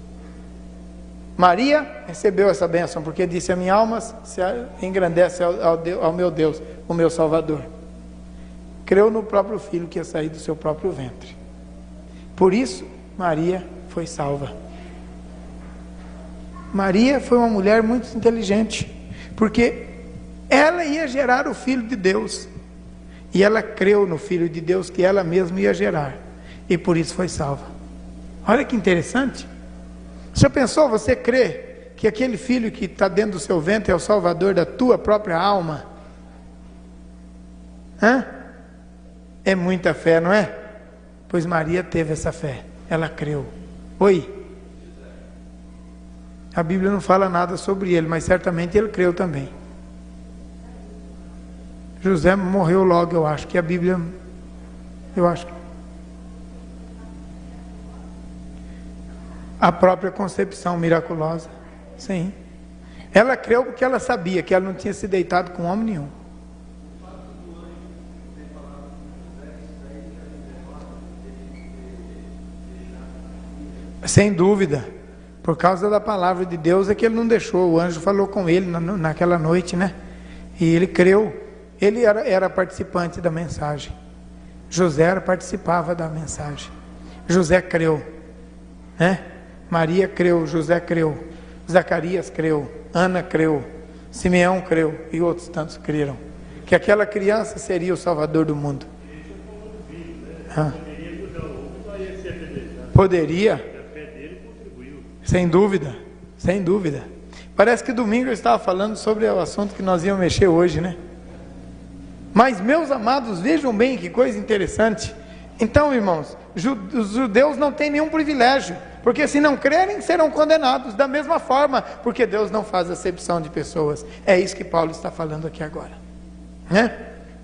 Maria recebeu essa bênção, porque disse: a minha alma se engrandece ao meu Deus, o meu Salvador. Creu no próprio filho que ia sair do seu próprio ventre. Por isso, Maria foi salva. Maria foi uma mulher muito inteligente, porque ela ia gerar o Filho de Deus. E ela creu no Filho de Deus que ela mesma ia gerar. E por isso foi salva. Olha que interessante. Já pensou, você crê que aquele filho que está dentro do seu ventre é o salvador da tua própria alma? É muita fé, não é? Pois Maria teve essa fé. Ela creu. Oi? A Bíblia não fala nada sobre ele, mas certamente ele creu também. José morreu logo, eu acho que a Bíblia... Eu acho que... A própria concepção miraculosa. Sim. Ela creu porque ela sabia que ela não tinha se deitado com homem nenhum. Sem dúvida. Por causa da palavra de Deus é que ele não deixou. O anjo falou com ele naquela noite, né? E ele creu. Ele era participante da mensagem. José participava da mensagem. José creu, né? Maria creu, José creu, Zacarias creu, Ana creu, Simeão creu e outros tantos creram que aquela criança seria o salvador do mundo. Poderia, sem dúvida, sem dúvida. Parece que domingo eu estava falando sobre o assunto que nós íamos mexer hoje, né? Mas, meus amados, vejam bem que coisa interessante. Então, irmãos, os judeus não têm nenhum privilégio, porque se não crerem, serão condenados da mesma forma, porque Deus não faz acepção de pessoas. É isso que Paulo está falando aqui agora, né?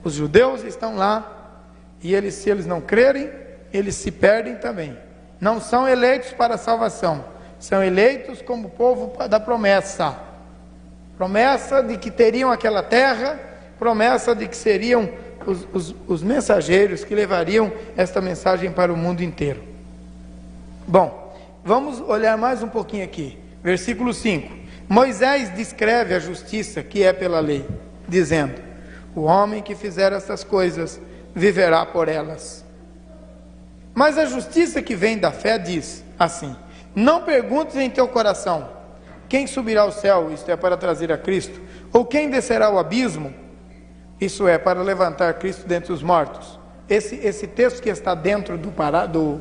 Os judeus estão lá, e se eles não crerem, eles se perdem também. Não são eleitos para a salvação, são eleitos como povo da promessa. Promessa de que teriam aquela terra, promessa de que seriam os mensageiros que levariam esta mensagem para o mundo inteiro. Bom, vamos olhar mais um pouquinho aqui. Versículo 5. Moisés descreve a justiça que é pela lei, dizendo: o homem que fizer estas coisas viverá por elas. Mas a justiça que vem da fé diz assim: não perguntes em teu coração, quem subirá ao céu, isto é, para trazer a Cristo, ou quem descerá ao abismo, isso é, para levantar Cristo dentre os mortos. Esse texto que está dentro do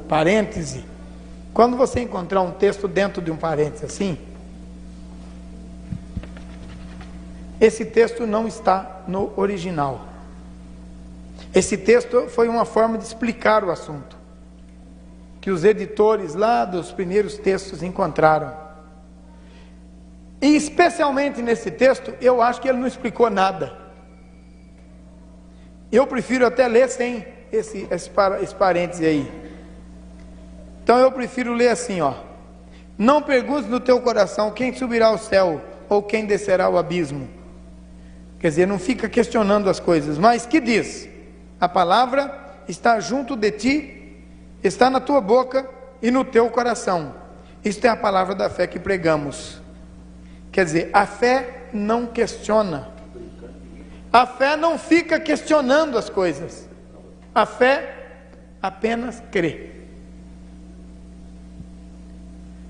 parêntese, quando você encontrar um texto dentro de um parêntese assim, esse texto não está no original. Esse texto foi uma forma de explicar o assunto, que os editores lá dos primeiros textos encontraram. E especialmente nesse texto, eu acho que ele não explicou nada. Eu prefiro até ler sem esse parêntese aí. Então eu prefiro ler assim, ó: não perguntes no teu coração quem subirá ao céu ou quem descerá ao abismo. Quer dizer, não fica questionando as coisas, mas que diz? A palavra está junto de ti, está na tua boca e no teu coração. Isto é a palavra da fé que pregamos. Quer dizer, a fé não questiona. A fé não fica questionando as coisas. A fé apenas crê.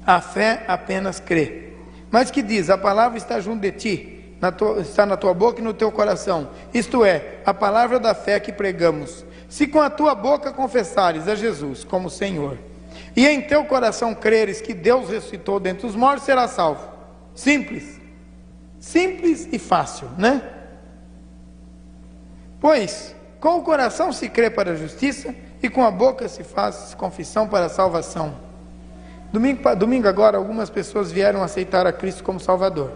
A fé apenas crê. Mas que diz? A palavra está junto de ti, está na tua boca e no teu coração. Isto é, a palavra da fé que pregamos. Se com a tua boca confessares a Jesus como Senhor, e em teu coração creres que Deus ressuscitou dentre os mortos, serás salvo. Simples. Simples e fácil, né? Pois, com o coração se crê para a justiça, e com a boca se faz confissão para a salvação. Domingo agora, algumas pessoas vieram aceitar a Cristo como Salvador.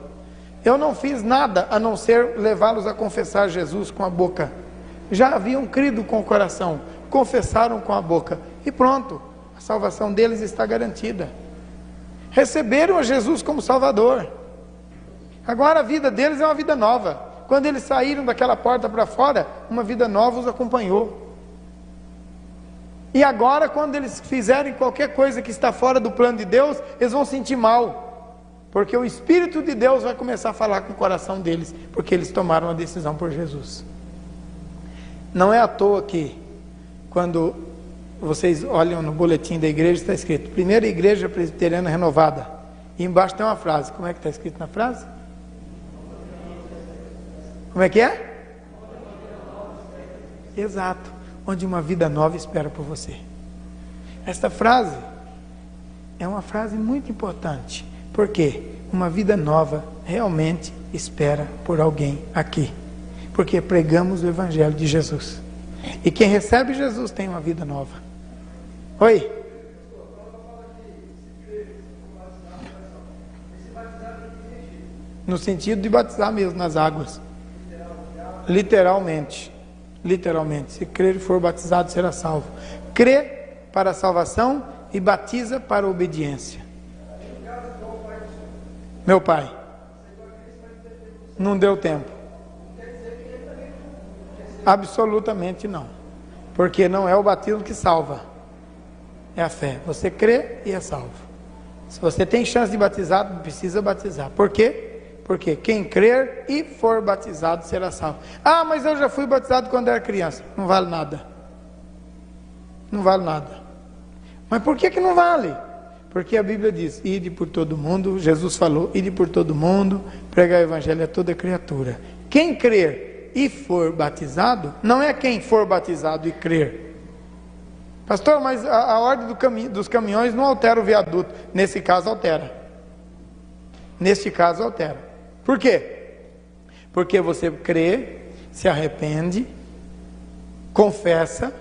Eu não fiz nada a não ser levá-los a confessar Jesus com a boca. Já haviam crido com o coração, confessaram com a boca, e pronto, a salvação deles está garantida. Receberam a Jesus como Salvador. Agora a vida deles é uma vida nova. Quando eles saíram daquela porta para fora, uma vida nova os acompanhou. E agora, quando eles fizerem qualquer coisa que está fora do plano de Deus, eles vão sentir mal, porque o Espírito de Deus vai começar a falar com o coração deles, porque eles tomaram a decisão por Jesus. Não é à toa que, quando vocês olham no boletim da igreja, está escrito: Primeira Igreja Presbiteriana Renovada, e embaixo tem uma frase. Como é que está escrito na frase? Como é que é? exato, onde uma vida nova espera por você. Esta frase é uma frase muito importante, porque uma vida nova realmente espera por alguém aqui, porque pregamos o Evangelho de Jesus, e quem recebe Jesus tem uma vida nova. Oi? No sentido de batizar mesmo nas águas. Literalmente. Literalmente. Se crer e for batizado, será salvo. Crê para a salvação e batiza para a obediência. Meu pai. Não deu tempo. Absolutamente não. Porque não é o batismo que salva. É a fé. Você crê e é salvo. Se você tem chance de batizar, não precisa batizar. Por quê? Porque quem crer e for batizado será salvo. Ah, mas eu já fui batizado quando era criança. Não vale nada. Não vale nada. Mas por que não vale? Porque a Bíblia diz, ide por todo mundo, Jesus falou, ide por todo mundo, pregar o Evangelho a toda criatura. Quem crer e for batizado, não é quem for batizado e crer. Pastor, mas a ordem dos caminhões não altera o viaduto. Nesse caso altera. Neste caso altera. Por quê? Porque você crê, se arrepende, confessa,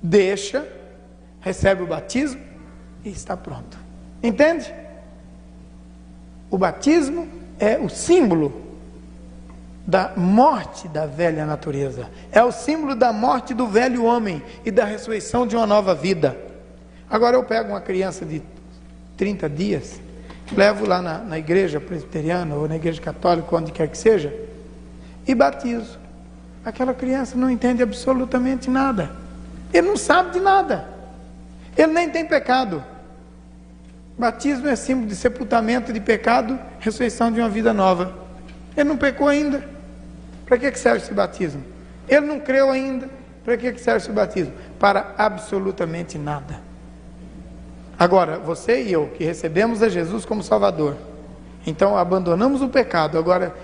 deixa, recebe o batismo e está pronto. Entende? O batismo é o símbolo da morte da velha natureza. É o símbolo da morte do velho homem e da ressurreição de uma nova vida. Agora eu pego uma criança de 30 dias, levo lá na igreja presbiteriana ou na igreja católica, onde quer que seja, e batizo. Aquela criança não entende absolutamente nada. Ele não sabe de nada. Ele nem tem pecado. Batismo é símbolo de sepultamento de pecado, ressurreição de uma vida nova. Ele não pecou ainda. Para que serve esse batismo? Ele não creu ainda. Para que serve esse batismo? Para absolutamente nada. Agora, você e eu, que recebemos a Jesus como Salvador, então abandonamos o pecado, agora,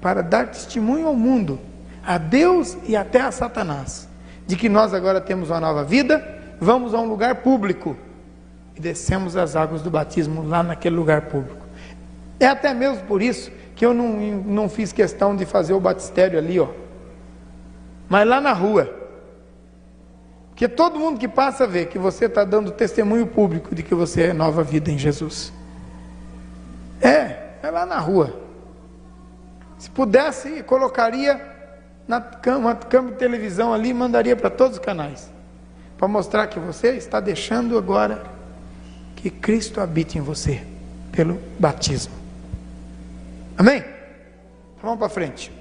para dar testemunho ao mundo, a Deus e até a Satanás, de que nós agora temos uma nova vida, vamos a um lugar público, e descemos as águas do batismo lá naquele lugar público. É até mesmo por isso que eu não fiz questão de fazer o batistério ali, mas lá na rua. Porque todo mundo que passa vê que você está dando testemunho público de que você é nova vida em Jesus. É lá na rua. Se pudesse, colocaria uma câmera de televisão ali e mandaria para todos os canais, para mostrar que você está deixando agora que Cristo habite em você, pelo batismo. Amém? Então vamos para frente.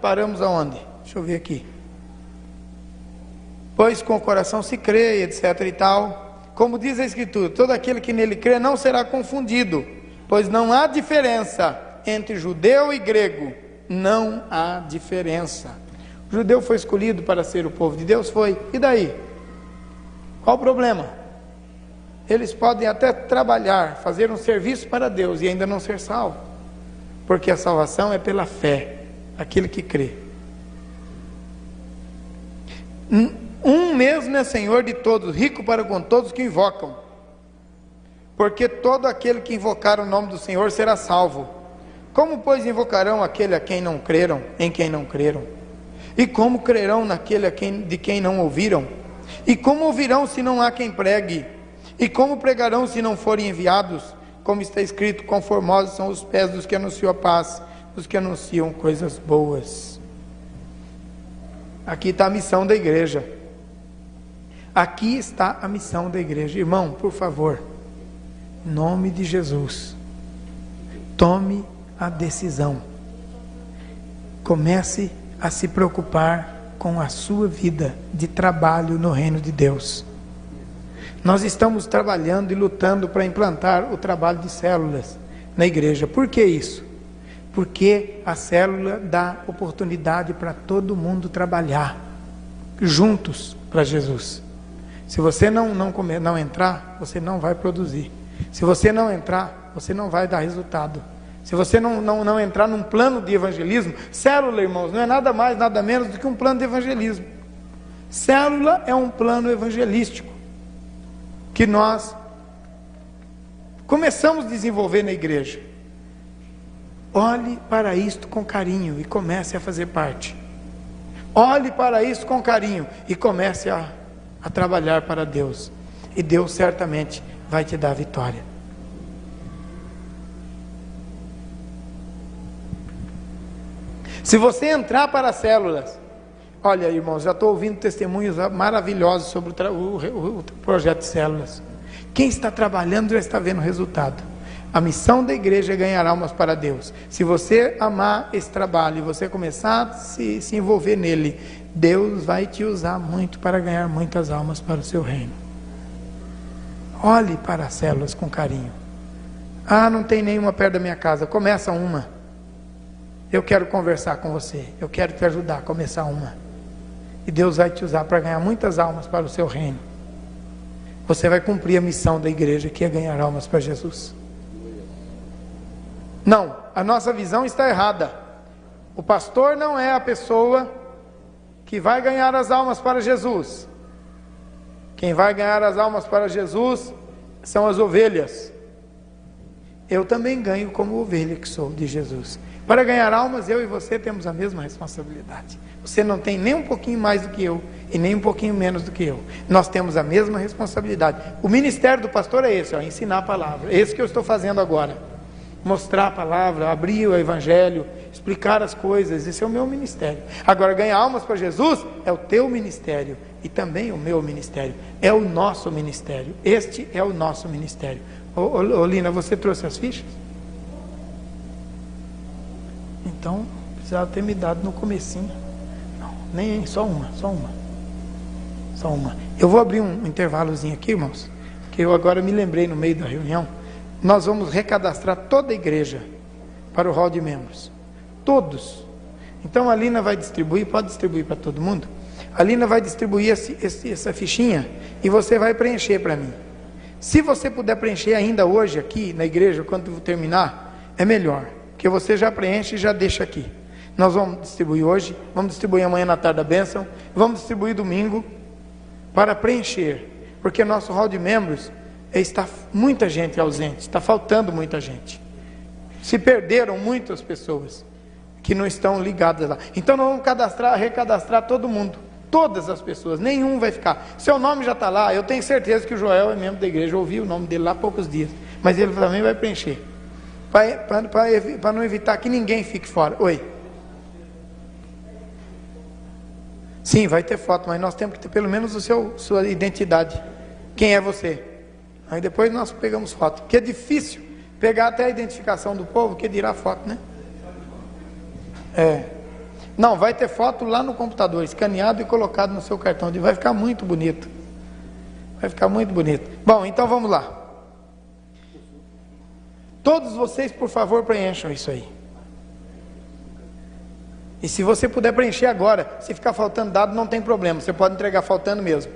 Paramos aonde? Deixa eu ver aqui. Pois com o coração se crê, etc e tal. Como diz a Escritura, todo aquele que nele crê não será confundido, pois não há diferença entre judeu e grego. Não há diferença. O judeu foi escolhido para ser o povo de Deus? Foi. E daí? Qual o problema? Eles podem até trabalhar, fazer um serviço para Deus e ainda não ser salvo. Porque a salvação é pela fé, aquele que crê. Um mesmo é Senhor de todos, rico para com todos que invocam. Porque todo aquele que invocar o nome do Senhor será salvo. Como, pois, invocarão aquele a quem não creram, em quem não creram? E como crerão naquele de quem não ouviram? E como ouvirão se não há quem pregue? E como pregarão se não forem enviados? Como está escrito, quão formosos são os pés dos que anunciam a paz, dos que anunciam coisas boas. Aqui está a missão da igreja. Aqui está a missão da igreja. Irmão, por favor, em nome de Jesus, tome a decisão. Comece a se preocupar com a sua vida de trabalho no reino de Deus. Nós estamos trabalhando e lutando para implantar o trabalho de células na igreja. Por que isso? Porque a célula dá oportunidade para todo mundo trabalhar juntos para Jesus. Se você não entrar, você não vai produzir. Se você não entrar, você não vai dar resultado. Se você não entrar num plano de evangelismo, célula, irmãos, não é nada mais, nada menos do que um plano de evangelismo. Célula é um plano evangelístico que nós começamos a desenvolver na igreja. Olhe para isto com carinho e comece a fazer parte. Olhe para isso com carinho e comece a trabalhar para Deus. E Deus certamente vai te dar vitória. Se você entrar para as células, olha, irmãos, já estou ouvindo testemunhos maravilhosos sobre o projeto de células. Quem está trabalhando já está vendo o resultado. A missão da igreja é ganhar almas para Deus. Se você amar esse trabalho e você começar a se envolver nele, Deus vai te usar muito para ganhar muitas almas para o seu reino. Olhe para as células com carinho. Ah, não tem nenhuma perto da minha casa. Começa uma. Eu quero conversar com você. Eu quero te ajudar a começar uma. E Deus vai te usar para ganhar muitas almas para o seu reino. Você vai cumprir a missão da igreja, que é ganhar almas para Jesus. Não, a nossa visão está errada. O pastor não é a pessoa que vai ganhar as almas para Jesus. Quem vai ganhar as almas para Jesus são as ovelhas. Eu também ganho como ovelha que sou de Jesus. Para ganhar almas, eu e você temos a mesma responsabilidade. Você não tem nem um pouquinho mais do que eu e nem um pouquinho menos do que eu. Nós temos a mesma responsabilidade. O ministério do pastor é esse, ensinar a palavra. É esse que eu estou fazendo agora. Mostrar a palavra, abrir o evangelho, explicar as coisas. Esse é o meu ministério. Agora, ganhar almas para Jesus é o teu ministério e também o meu ministério. É o nosso ministério. Este é o nosso ministério. Ô Lina, você trouxe as fichas? Então, precisava ter me dado no comecinho. Não, nem só uma. Eu vou abrir um intervalozinho aqui, irmãos, que eu agora me lembrei no meio da reunião. Nós vamos recadastrar toda a igreja para o hall de membros. Todos. Então a Lina vai distribuir, pode distribuir para todo mundo? A Lina vai distribuir essa fichinha e você vai preencher para mim. Se você puder preencher ainda hoje aqui na igreja, quando terminar, é melhor. Porque você já preenche e já deixa aqui. Nós vamos distribuir hoje, vamos distribuir amanhã na tarde da bênção, vamos distribuir domingo para preencher. Porque nosso hall de membros está muita gente ausente, está faltando muita gente. Se perderam muitas pessoas que não estão ligadas lá. Então nós vamos recadastrar todo mundo, todas as pessoas, nenhum vai ficar. Seu nome já está lá, eu tenho certeza que o Joel é membro da igreja, eu ouvi o nome dele lá há poucos dias, mas ele também vai preencher. Para não evitar que ninguém fique fora. Oi. Sim, vai ter foto, mas nós temos que ter pelo menos sua identidade. Quem é você? Aí depois nós pegamos foto. Porque é difícil pegar até a identificação do povo, que dirá foto, né? Não, vai ter foto lá no computador, escaneado e colocado no seu cartão. Vai ficar muito bonito. Vai ficar muito bonito. Bom, então vamos lá. Todos vocês, por favor, preencham isso aí. E se você puder preencher agora, se ficar faltando dado, não tem problema. Você pode entregar faltando mesmo.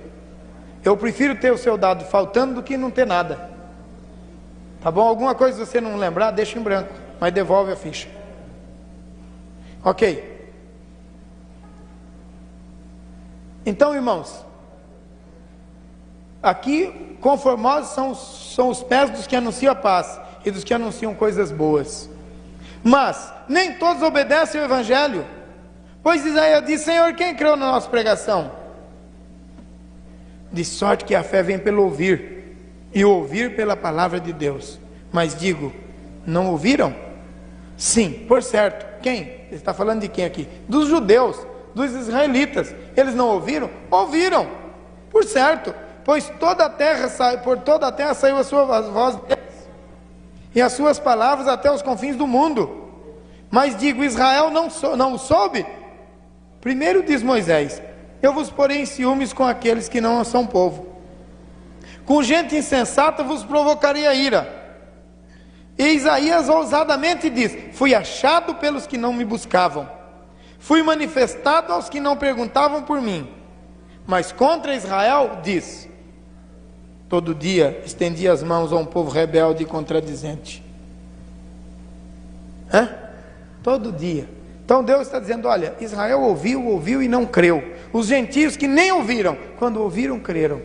Eu prefiro ter o seu dado faltando do que não ter nada. Tá bom? Alguma coisa você não lembrar, deixa em branco, mas devolve a ficha. Ok. Então, irmãos, aqui conformosos são os pés dos que anunciam a paz e dos que anunciam coisas boas. Mas nem todos obedecem ao evangelho. Pois Isaías diz: Senhor, quem creu na nossa pregação? De sorte que a fé vem pelo ouvir, e ouvir pela palavra de Deus. Mas digo, não ouviram? Sim, por certo. Quem? Ele está falando de quem aqui? Dos judeus, dos israelitas. Eles não ouviram? Ouviram, por certo. Pois por toda a terra saiu a sua voz deles, e as suas palavras até os confins do mundo. Mas digo, Israel não soube? Primeiro diz Moisés: eu vos porei em ciúmes com aqueles que não são povo. Com gente insensata vos provocarei a ira. E Isaías ousadamente diz: fui achado pelos que não me buscavam, fui manifestado aos que não perguntavam por mim. Mas contra Israel diz: todo dia estendi as mãos a um povo rebelde e contradizente. Todo dia. Então Deus está dizendo, olha, Israel ouviu e não creu. Os gentios que nem ouviram, quando ouviram, creram.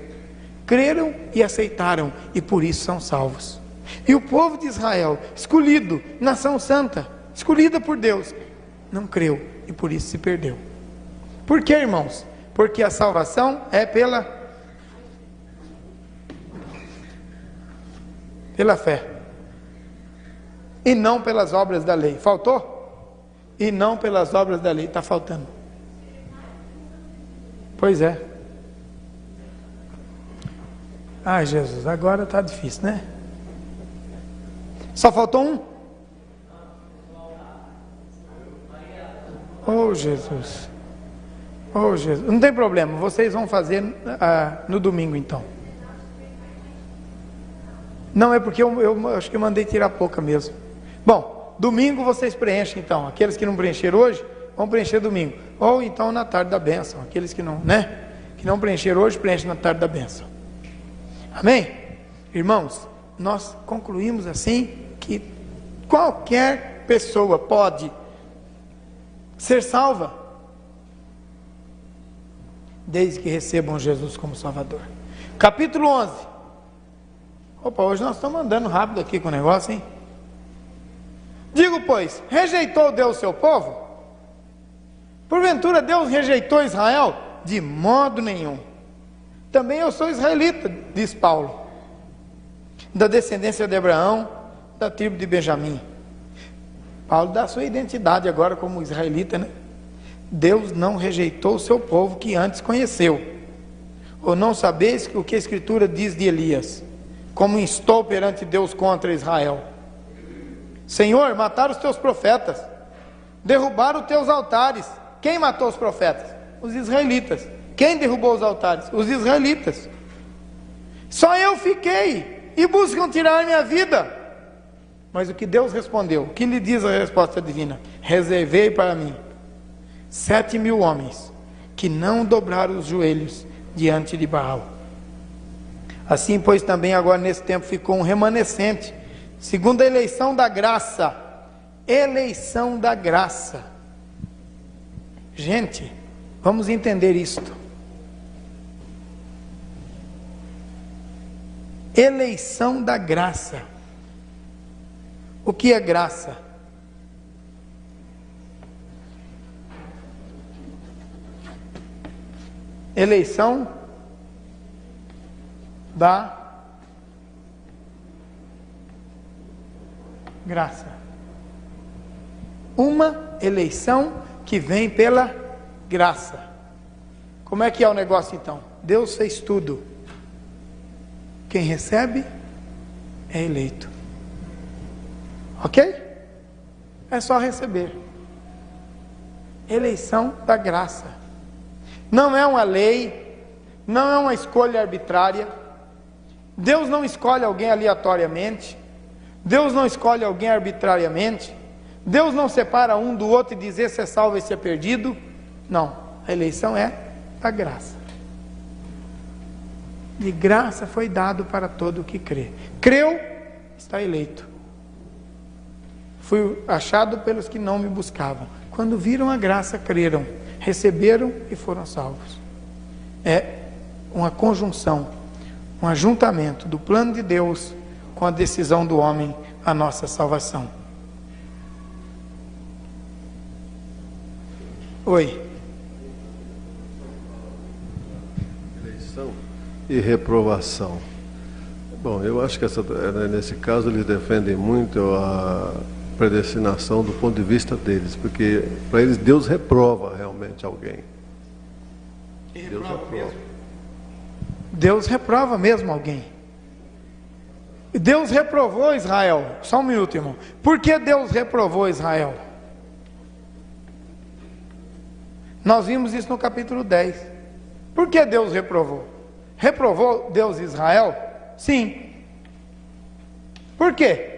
Creram e aceitaram, e por isso são salvos. E o povo de Israel, escolhido, nação santa, escolhida por Deus, não creu, e por isso se perdeu. Por quê, irmãos? Porque a salvação é pela fé, e não pelas obras da lei. Faltou? E não pelas obras da lei, está faltando. Pois é. Ai, Jesus, agora está difícil, né? Só faltou um? Oh, Jesus. Oh, Jesus. Não tem problema, vocês vão fazer no domingo, então. Não, é porque eu acho que eu mandei tirar pouca mesmo. Bom, domingo vocês preenchem, então. Aqueles que não preencheram hoje, vão preencher domingo. Ou então na tarde da bênção. Aqueles que não, que não preencheram hoje, preenchem na tarde da bênção. Amém? Irmãos, nós concluímos assim que qualquer pessoa pode ser salva, desde que recebam Jesus como Salvador. Capítulo 11. Opa, hoje nós estamos andando rápido aqui com o negócio, hein? Digo, pois, rejeitou Deus seu povo? Porventura Deus rejeitou Israel? De modo nenhum. Também eu sou israelita, diz Paulo, da descendência de Abraão, da tribo de Benjamim. Paulo dá a sua identidade agora como israelita, né? Deus não rejeitou o seu povo que antes conheceu. Ou não sabeis o que a Escritura diz de Elias, como instou perante Deus contra Israel? Senhor, mataram os teus profetas, derrubaram os teus altares. Quem matou os profetas? Os israelitas. Quem derrubou os altares? Os israelitas. Só eu fiquei, e buscam tirar minha vida. Mas o que Deus respondeu? O que lhe diz a resposta divina? Reservei para mim 7.000 homens, que não dobraram os joelhos diante de Baal. Assim, pois, também agora nesse tempo ficou um remanescente, segundo a eleição da graça. Eleição da graça. Gente, vamos entender isto. Eleição da graça. O que é graça? Eleição da graça. Uma eleição que vem pela graça. Como é que é o negócio então? Deus fez tudo. Quem recebe é eleito. Ok? É só receber. Eleição da graça. Não é uma lei, não é uma escolha arbitrária. Deus não escolhe alguém aleatoriamente. Deus não escolhe alguém arbitrariamente. Deus não separa um do outro e diz esse é salvo, esse é perdido. Não, a eleição é da graça. De graça foi dado para todo o que crê. Creu, está eleito. Fui achado pelos que não me buscavam. Quando viram a graça, creram, receberam e foram salvos. É uma conjunção, um ajuntamento do plano de Deus com a decisão do homem, a nossa salvação. Oi. Eleição e reprovação. Bom, eu acho que nesse caso eles defendem muito a predestinação do ponto de vista deles, porque para eles Deus reprova realmente alguém. Deus reprova. Deus reprova mesmo alguém. Deus reprovou Israel. Só um minuto, irmão. Por que Deus reprovou Israel? Nós vimos isso no capítulo 10. Por que Deus reprovou? Reprovou Deus Israel? Sim. Por quê?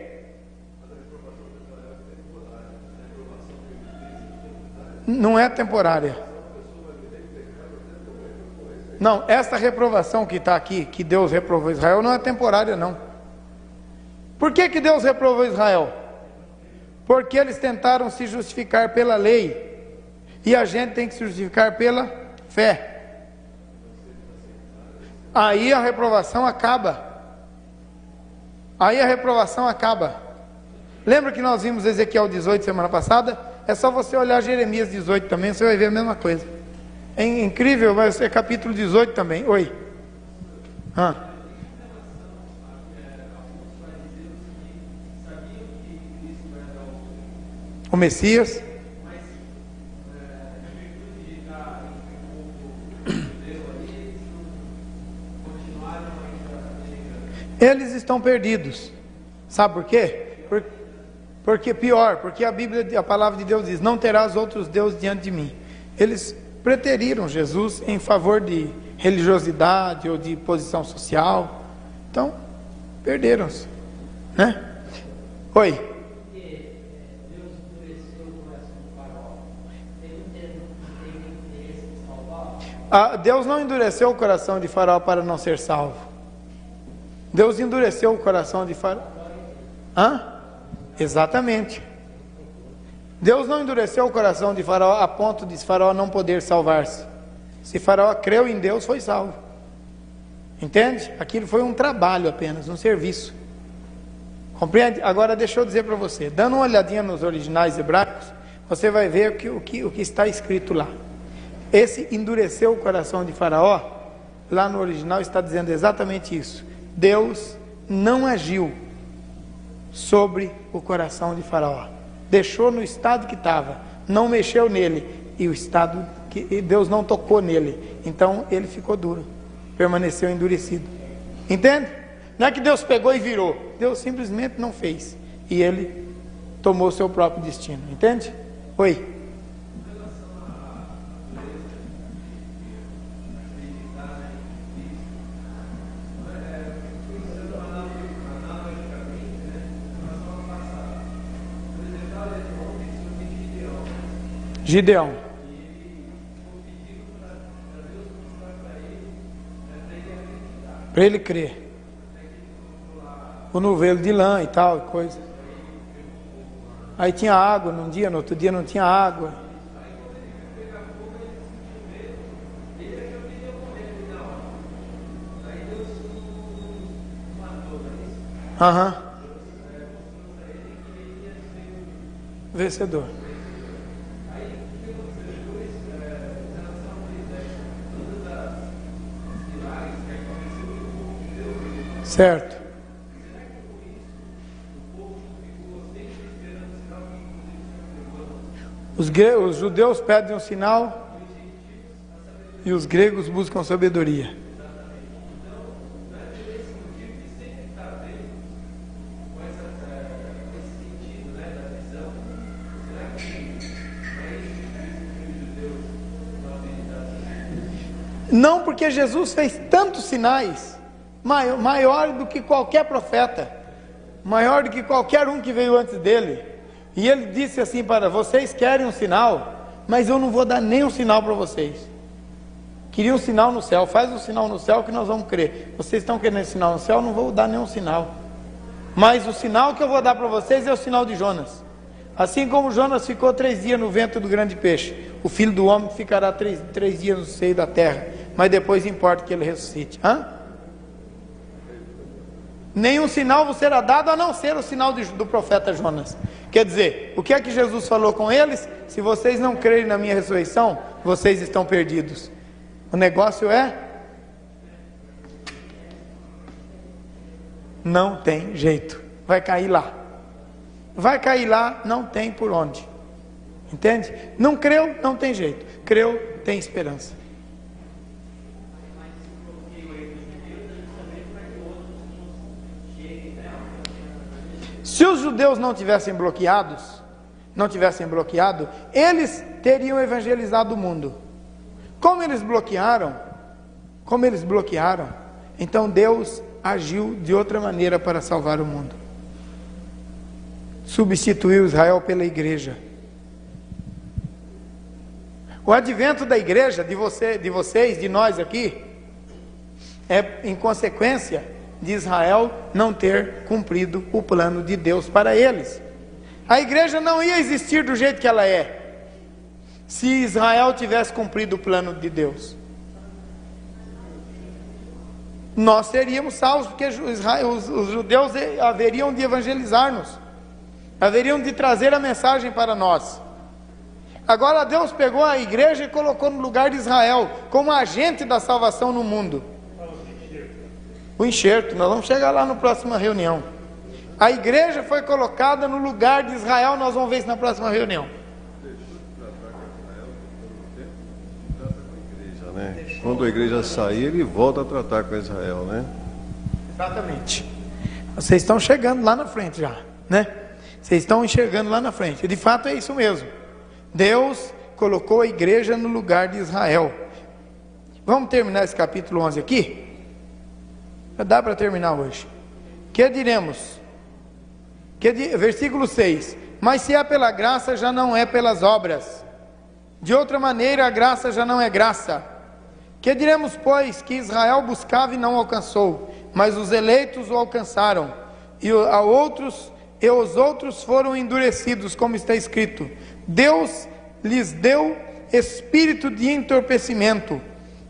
Não é temporária. Não, essa reprovação que está aqui, que Deus reprovou Israel, não é temporária não. Por que Deus reprovou Israel? Porque eles tentaram se justificar pela lei, e a gente tem que se justificar pela fé. Aí a reprovação acaba. Aí a reprovação acaba. Lembra que nós vimos Ezequiel 18 semana passada? É só você olhar Jeremias 18 também, você vai ver a mesma coisa. É incrível, vai ser capítulo 18 também. Oi. O Messias. Eles estão perdidos. Sabe por quê? Porque a Bíblia, a palavra de Deus diz: não terás outros deuses diante de mim. Eles preteriram Jesus em favor de religiosidade ou de posição social. Então, perderam-se, né? Oi. Deus não endureceu o coração de Faraó para não ser salvo. Deus endureceu o coração de Faraó. Exatamente. Deus não endureceu o coração de Faraó a ponto de Faraó não poder salvar-se. Se Faraó creu em Deus, foi salvo. Entende? Aquilo foi um trabalho apenas, um serviço. Compreende? Agora deixa eu dizer para você, dando uma olhadinha nos originais hebraicos, você vai ver o que está escrito lá. Esse endureceu o coração de Faraó, lá no original está dizendo exatamente isso. Deus não agiu sobre o coração de Faraó, deixou no estado que estava, não mexeu nele, e o estado que Deus não tocou nele, então ele ficou duro, permaneceu endurecido. Entende? Não é que Deus pegou e virou, Deus simplesmente não fez, e ele tomou seu próprio destino. Entende? Oi. Gideão. Para ele crer. O novelo de lã e tal, coisa. Aí tinha água num dia, no outro dia não tinha água. Vencedor. Certo. Os judeus pedem um sinal e os gregos buscam sabedoria. Não, porque Jesus fez tantos sinais, maior do que qualquer profeta, maior do que qualquer um que veio antes dele. E ele disse assim: para vocês querem um sinal, mas eu não vou dar nenhum sinal para vocês. Queria um sinal no céu, faz um sinal no céu que nós vamos crer. Vocês estão querendo sinal no céu, eu não vou dar nenhum sinal. Mas o sinal que eu vou dar para vocês é o sinal de Jonas. Assim como Jonas ficou 3 dias no ventre do grande peixe, o Filho do Homem ficará 3 dias no seio da terra, mas depois importa que ele ressuscite. Nenhum sinal vos será dado a não ser o sinal do profeta Jonas. Quer dizer, o que é que Jesus falou com eles? Se vocês não crerem na minha ressurreição, vocês estão perdidos. O negócio é: não tem jeito, vai cair lá. Vai cair lá, não tem por onde. Entende? Não creu, não tem jeito. Creu, tem esperança. Se os judeus não tivessem bloqueado, eles teriam evangelizado o mundo. Como eles bloquearam, então Deus agiu de outra maneira para salvar o mundo. Substituiu Israel pela igreja. O advento da igreja, de vocês, de nós aqui, é em consequência de Israel não ter cumprido o plano de Deus para eles. A igreja não ia existir do jeito que ela é, se Israel tivesse cumprido o plano de Deus. Nós seríamos salvos, porque os judeus haveriam de evangelizar-nos, haveriam de trazer a mensagem para nós. Agora Deus pegou a igreja e colocou no lugar de Israel, como agente da salvação no mundo. O enxerto, nós vamos chegar lá na próxima reunião. A igreja foi colocada no lugar de Israel, nós vamos ver isso na próxima reunião. Quando a igreja sair, ele volta a tratar com Israel, né? Exatamente. Vocês estão chegando lá na frente já, né? Vocês estão enxergando lá na frente. E de fato é isso mesmo. Deus colocou a igreja no lugar de Israel. Vamos terminar esse capítulo 11 aqui? Dá para terminar hoje. Que diremos? Versículo 6. Mas se é pela graça, já não é pelas obras. De outra maneira, a graça já não é graça. Que diremos, pois, que Israel buscava e não alcançou, mas os eleitos o alcançaram, e os outros foram endurecidos, como está escrito: Deus lhes deu espírito de entorpecimento,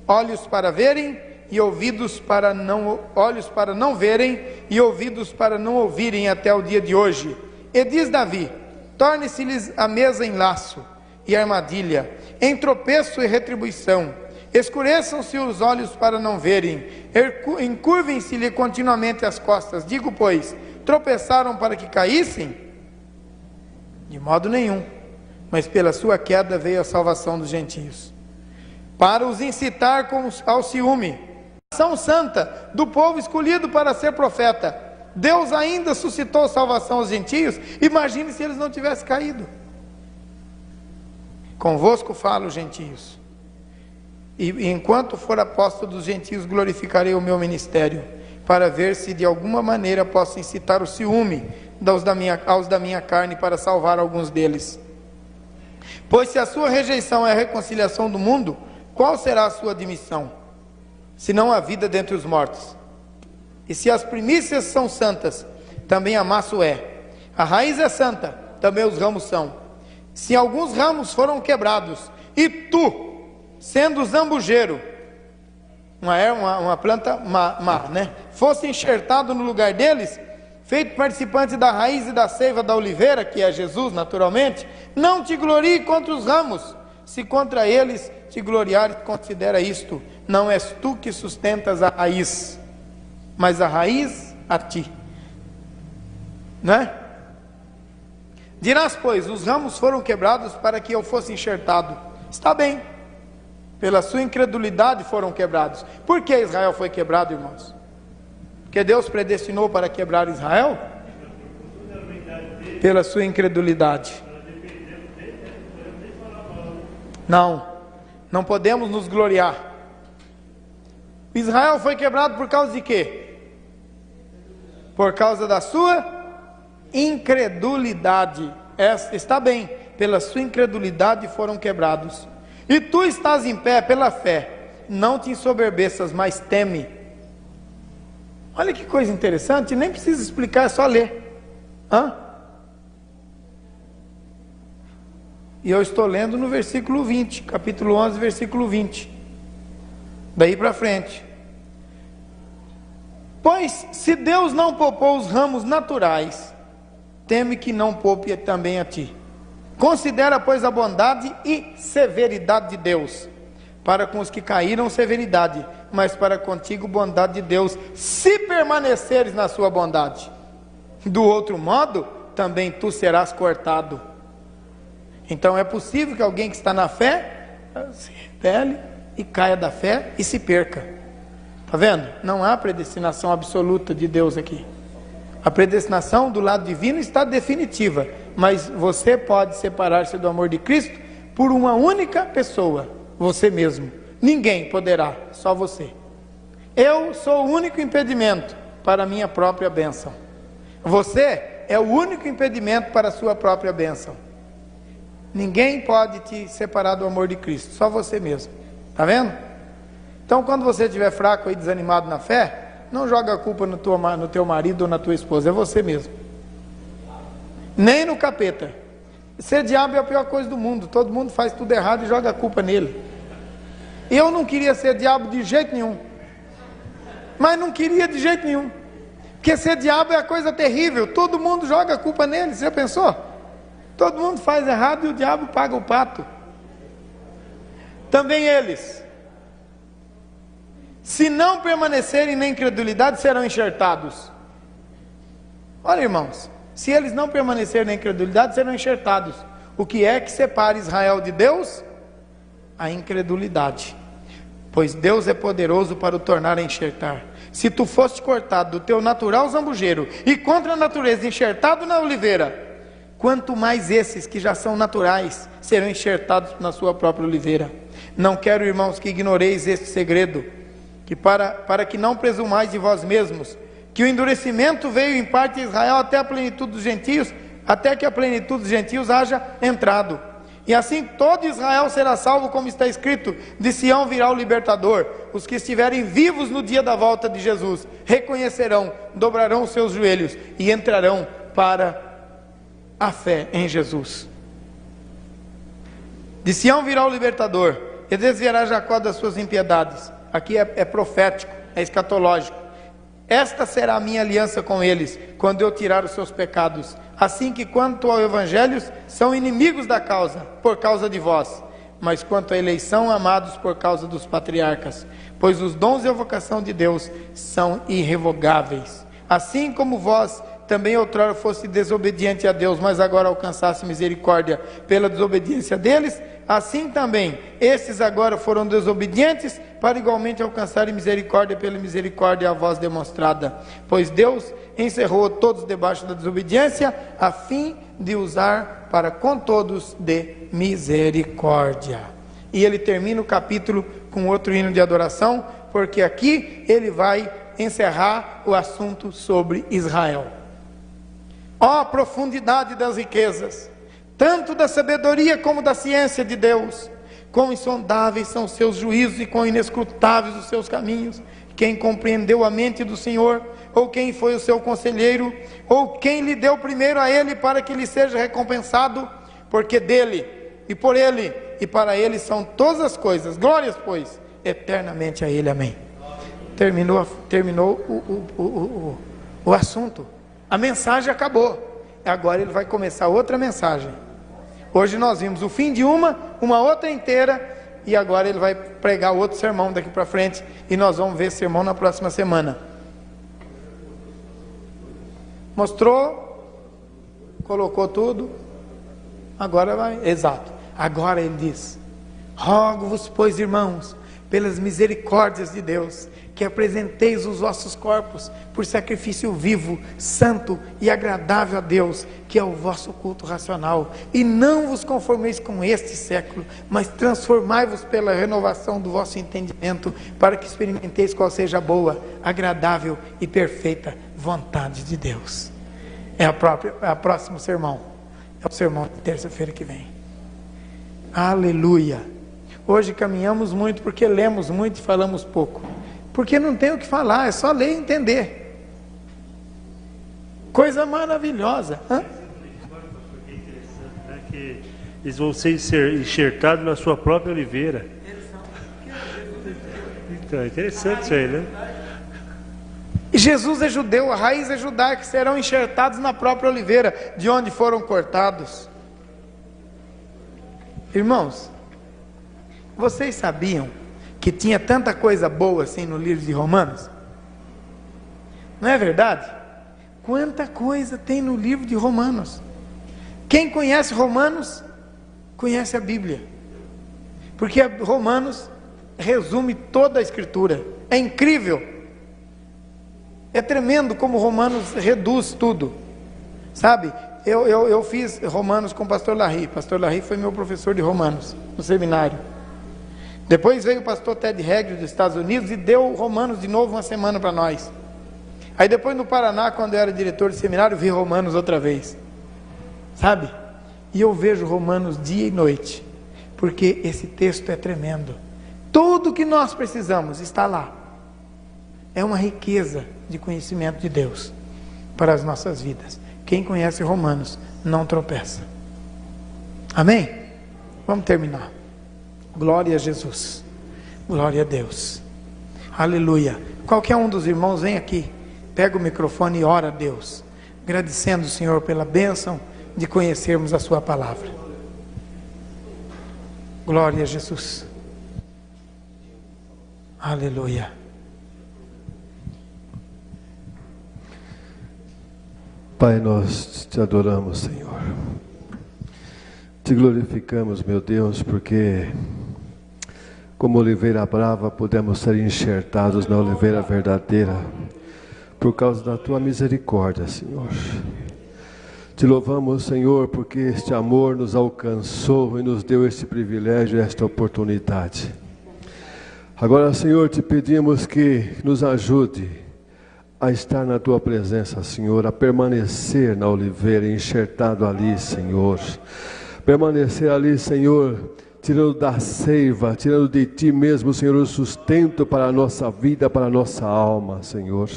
olhos para verem e ouvidos para não verem e ouvidos para não ouvirem até o dia de hoje. E diz Davi: torne-se-lhes a mesa em laço e armadilha, em tropeço e retribuição. Escureçam-se os olhos para não verem, encurvem-se-lhe continuamente as costas. Digo, pois, tropeçaram para que caíssem? De modo nenhum, mas pela sua queda veio a salvação dos gentios, para os incitar ao ciúme. Ação santa do povo escolhido para ser profeta. Deus ainda suscitou salvação aos gentios. Imagine se eles não tivessem caído. Convosco falo, gentios, e enquanto for apóstolo dos gentios, glorificarei o meu ministério, para ver se de alguma maneira posso incitar o ciúme aos da minha carne, para salvar alguns deles. Pois se a sua rejeição é a reconciliação do mundo, qual será a sua admissão, senão a vida dentre os mortos? E se as primícias são santas, também a massa é. A raiz é santa, também os ramos são. Se alguns ramos foram quebrados, e tu, sendo zambujeiro, uma planta má, né? Fosse enxertado no lugar deles, feito participante da raiz e da seiva da oliveira, que é Jesus naturalmente, não te glorie contra os ramos. Se contra eles te gloriares, considera isto: não és tu que sustentas a raiz, mas a raiz a ti, né? Dirás, pois, os ramos foram quebrados para que eu fosse enxertado. Está bem, pela sua incredulidade foram quebrados. Por que Israel foi quebrado, irmãos? Porque Deus predestinou para quebrar Israel? Pela sua incredulidade. Não podemos nos gloriar. Israel foi quebrado por causa de quê? Por causa da sua incredulidade. Está bem, pela sua incredulidade foram quebrados. E tu estás em pé pela fé, não te ensoberbeças, mas teme. Olha que coisa interessante, nem precisa explicar, é só ler. E eu estou lendo no versículo 20, capítulo 11, versículo 20. Daí para frente. Pois se Deus não poupou os ramos naturais, teme que não poupe também a ti. Considera, pois, a bondade e severidade de Deus. Para com os que caíram, severidade, mas para contigo, bondade de Deus, se permaneceres na sua bondade. Do outro modo, também tu serás cortado. Então é possível que alguém que está na fé se rebele e caia da fé e se perca. Está vendo? Não há predestinação absoluta de Deus aqui. A predestinação do lado divino está definitiva, mas você pode separar-se do amor de Cristo por uma única pessoa, você mesmo. Ninguém poderá, só você. Eu sou o único impedimento para a minha própria bênção. Você é o único impedimento para a sua própria bênção. Ninguém pode te separar do amor de Cristo, só você mesmo. Está vendo? Então, quando você estiver fraco e desanimado na fé, não joga a culpa no teu marido ou na tua esposa, é você mesmo. nem no capeta. Ser diabo é a pior coisa do mundo. Todo mundo faz tudo errado e joga a culpa nele. Eu não queria ser diabo de jeito nenhum. Mas não queria de jeito nenhum. Porque ser diabo é a coisa terrível. Todo mundo joga a culpa nele. Você já pensou? Todo mundo faz errado e o diabo paga o pato. Também eles, se não permanecerem na incredulidade, serão enxertados. Olha, irmãos, se eles não permanecerem na incredulidade, serão enxertados. O que é que separa Israel de Deus? A incredulidade. Pois Deus é poderoso para o tornar a enxertar. Se tu foste cortado do teu natural zambujeiro e contra a natureza enxertado na oliveira, quanto mais esses que já são naturais serão enxertados na sua própria oliveira. Não quero, irmãos, que ignoreis este segredo, que para que não presumais de vós mesmos, que o endurecimento veio em parte a Israel até a plenitude dos gentios, até que a plenitude dos gentios haja entrado. E assim todo Israel será salvo, como está escrito: de Sião virá o libertador. Os que estiverem vivos no dia da volta de Jesus reconhecerão, dobrarão os seus joelhos e entrarão para a fé em Jesus. De Sião virá o libertador, e desviará Jacó das suas impiedades. Aqui é profético, é escatológico. Esta será a minha aliança com eles, quando eu tirar os seus pecados. Assim que quanto ao evangelho, são inimigos da causa, por causa de vós. Mas quanto à eleição, amados por causa dos patriarcas. Pois os dons e a vocação de Deus são irrevogáveis. Assim como vós também outrora fosse desobediente a Deus, mas agora alcançasse misericórdia pela desobediência deles, assim também esses agora foram desobedientes, para igualmente alcançarem misericórdia pela misericórdia a vós demonstrada. Pois Deus encerrou todos debaixo da desobediência, a fim de usar para com todos de misericórdia. E ele termina o capítulo com outro hino de adoração, porque aqui ele vai encerrar o assunto sobre Israel. Ó profundidade das riquezas, tanto da sabedoria como da ciência de Deus! Quão insondáveis são os seus juízos e quão inescrutáveis os seus caminhos! Quem compreendeu a mente do Senhor? Ou quem foi o seu conselheiro? Ou quem lhe deu primeiro a ele para que lhe seja recompensado? Porque dele, e por ele, e para ele são todas as coisas. Glórias, pois, eternamente a ele. Amém. Terminou o assunto. A mensagem acabou. Agora ele vai começar outra mensagem. Hoje nós vimos o fim de uma outra inteira, e agora ele vai pregar outro sermão daqui para frente, e nós vamos ver esse sermão na próxima semana. Mostrou, colocou tudo, agora vai, exato. Agora ele diz: rogo-vos, pois, irmãos, pelas misericórdias de Deus, que apresenteis os vossos corpos por sacrifício vivo, santo e agradável a Deus, que é o vosso culto racional. E não vos conformeis com este século, mas transformai-vos pela renovação do vosso entendimento, para que experimenteis qual seja a boa, agradável e perfeita vontade de Deus. É o próximo sermão. É o sermão de terça-feira que vem. Aleluia! Hoje caminhamos muito porque lemos muito e falamos pouco. Porque não tem o que falar, é só ler e entender. Coisa maravilhosa. Que eles vão ser enxertados na sua própria oliveira. Então, é interessante isso aí, né? E Jesus é judeu, a raiz é judaica, serão enxertados na própria oliveira, de onde foram cortados. Irmãos, vocês sabiam que tinha tanta coisa boa assim no livro de Romanos? Não é verdade? Quanta coisa tem no livro de Romanos. Quem conhece Romanos, conhece a Bíblia. Porque Romanos resume toda a Escritura. É incrível. É tremendo como Romanos reduz tudo. Sabe? Eu fiz Romanos com o pastor Larry. Pastor Larry foi meu professor de Romanos no seminário. Depois veio o pastor Ted Haggard dos Estados Unidos e deu Romanos de novo uma semana para nós. Aí depois no Paraná, quando eu era diretor de seminário, vi Romanos outra vez. Sabe? E eu vejo Romanos dia e noite, porque esse texto é tremendo. Tudo que nós precisamos está lá. É uma riqueza de conhecimento de Deus para as nossas vidas. Quem conhece Romanos não tropeça. Amém? Vamos terminar. Glória a Jesus. Glória a Deus. Aleluia. Qualquer um dos irmãos vem aqui, pega o microfone e ora a Deus, agradecendo o Senhor pela bênção de conhecermos a sua palavra. Glória a Jesus. Aleluia. Pai, nós te adoramos, Senhor. Te glorificamos, meu Deus, porque como oliveira brava podemos ser enxertados na oliveira verdadeira, por causa da tua misericórdia, Senhor. Te louvamos, Senhor, porque este amor nos alcançou e nos deu este privilégio, esta oportunidade. Agora, Senhor, te pedimos que nos ajude a estar na tua presença, Senhor, a permanecer na oliveira, enxertado ali, Senhor. Permanecer ali, Senhor, tirando da seiva, tirando de ti mesmo, Senhor, o sustento para a nossa vida, para a nossa alma, Senhor.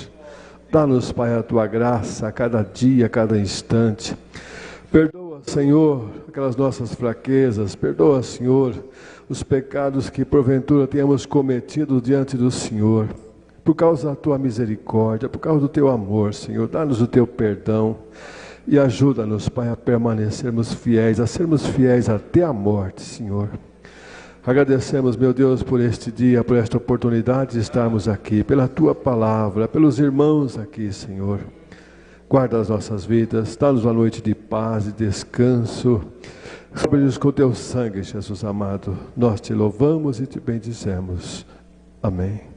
Dá-nos, Pai, a tua graça a cada dia, a cada instante. Perdoa, Senhor, aquelas nossas fraquezas. Perdoa, Senhor, os pecados que porventura tenhamos cometido diante do Senhor. Por causa da tua misericórdia, por causa do teu amor, Senhor. Dá-nos o teu perdão. E ajuda-nos, Pai, a permanecermos fiéis, a sermos fiéis até a morte, Senhor. Agradecemos, meu Deus, por este dia, por esta oportunidade de estarmos aqui, pela tua palavra, pelos irmãos aqui, Senhor. Guarda as nossas vidas, dá-nos uma noite de paz e descanso. Cobre-nos com teu sangue, Jesus amado. Nós te louvamos e te bendizemos. Amém.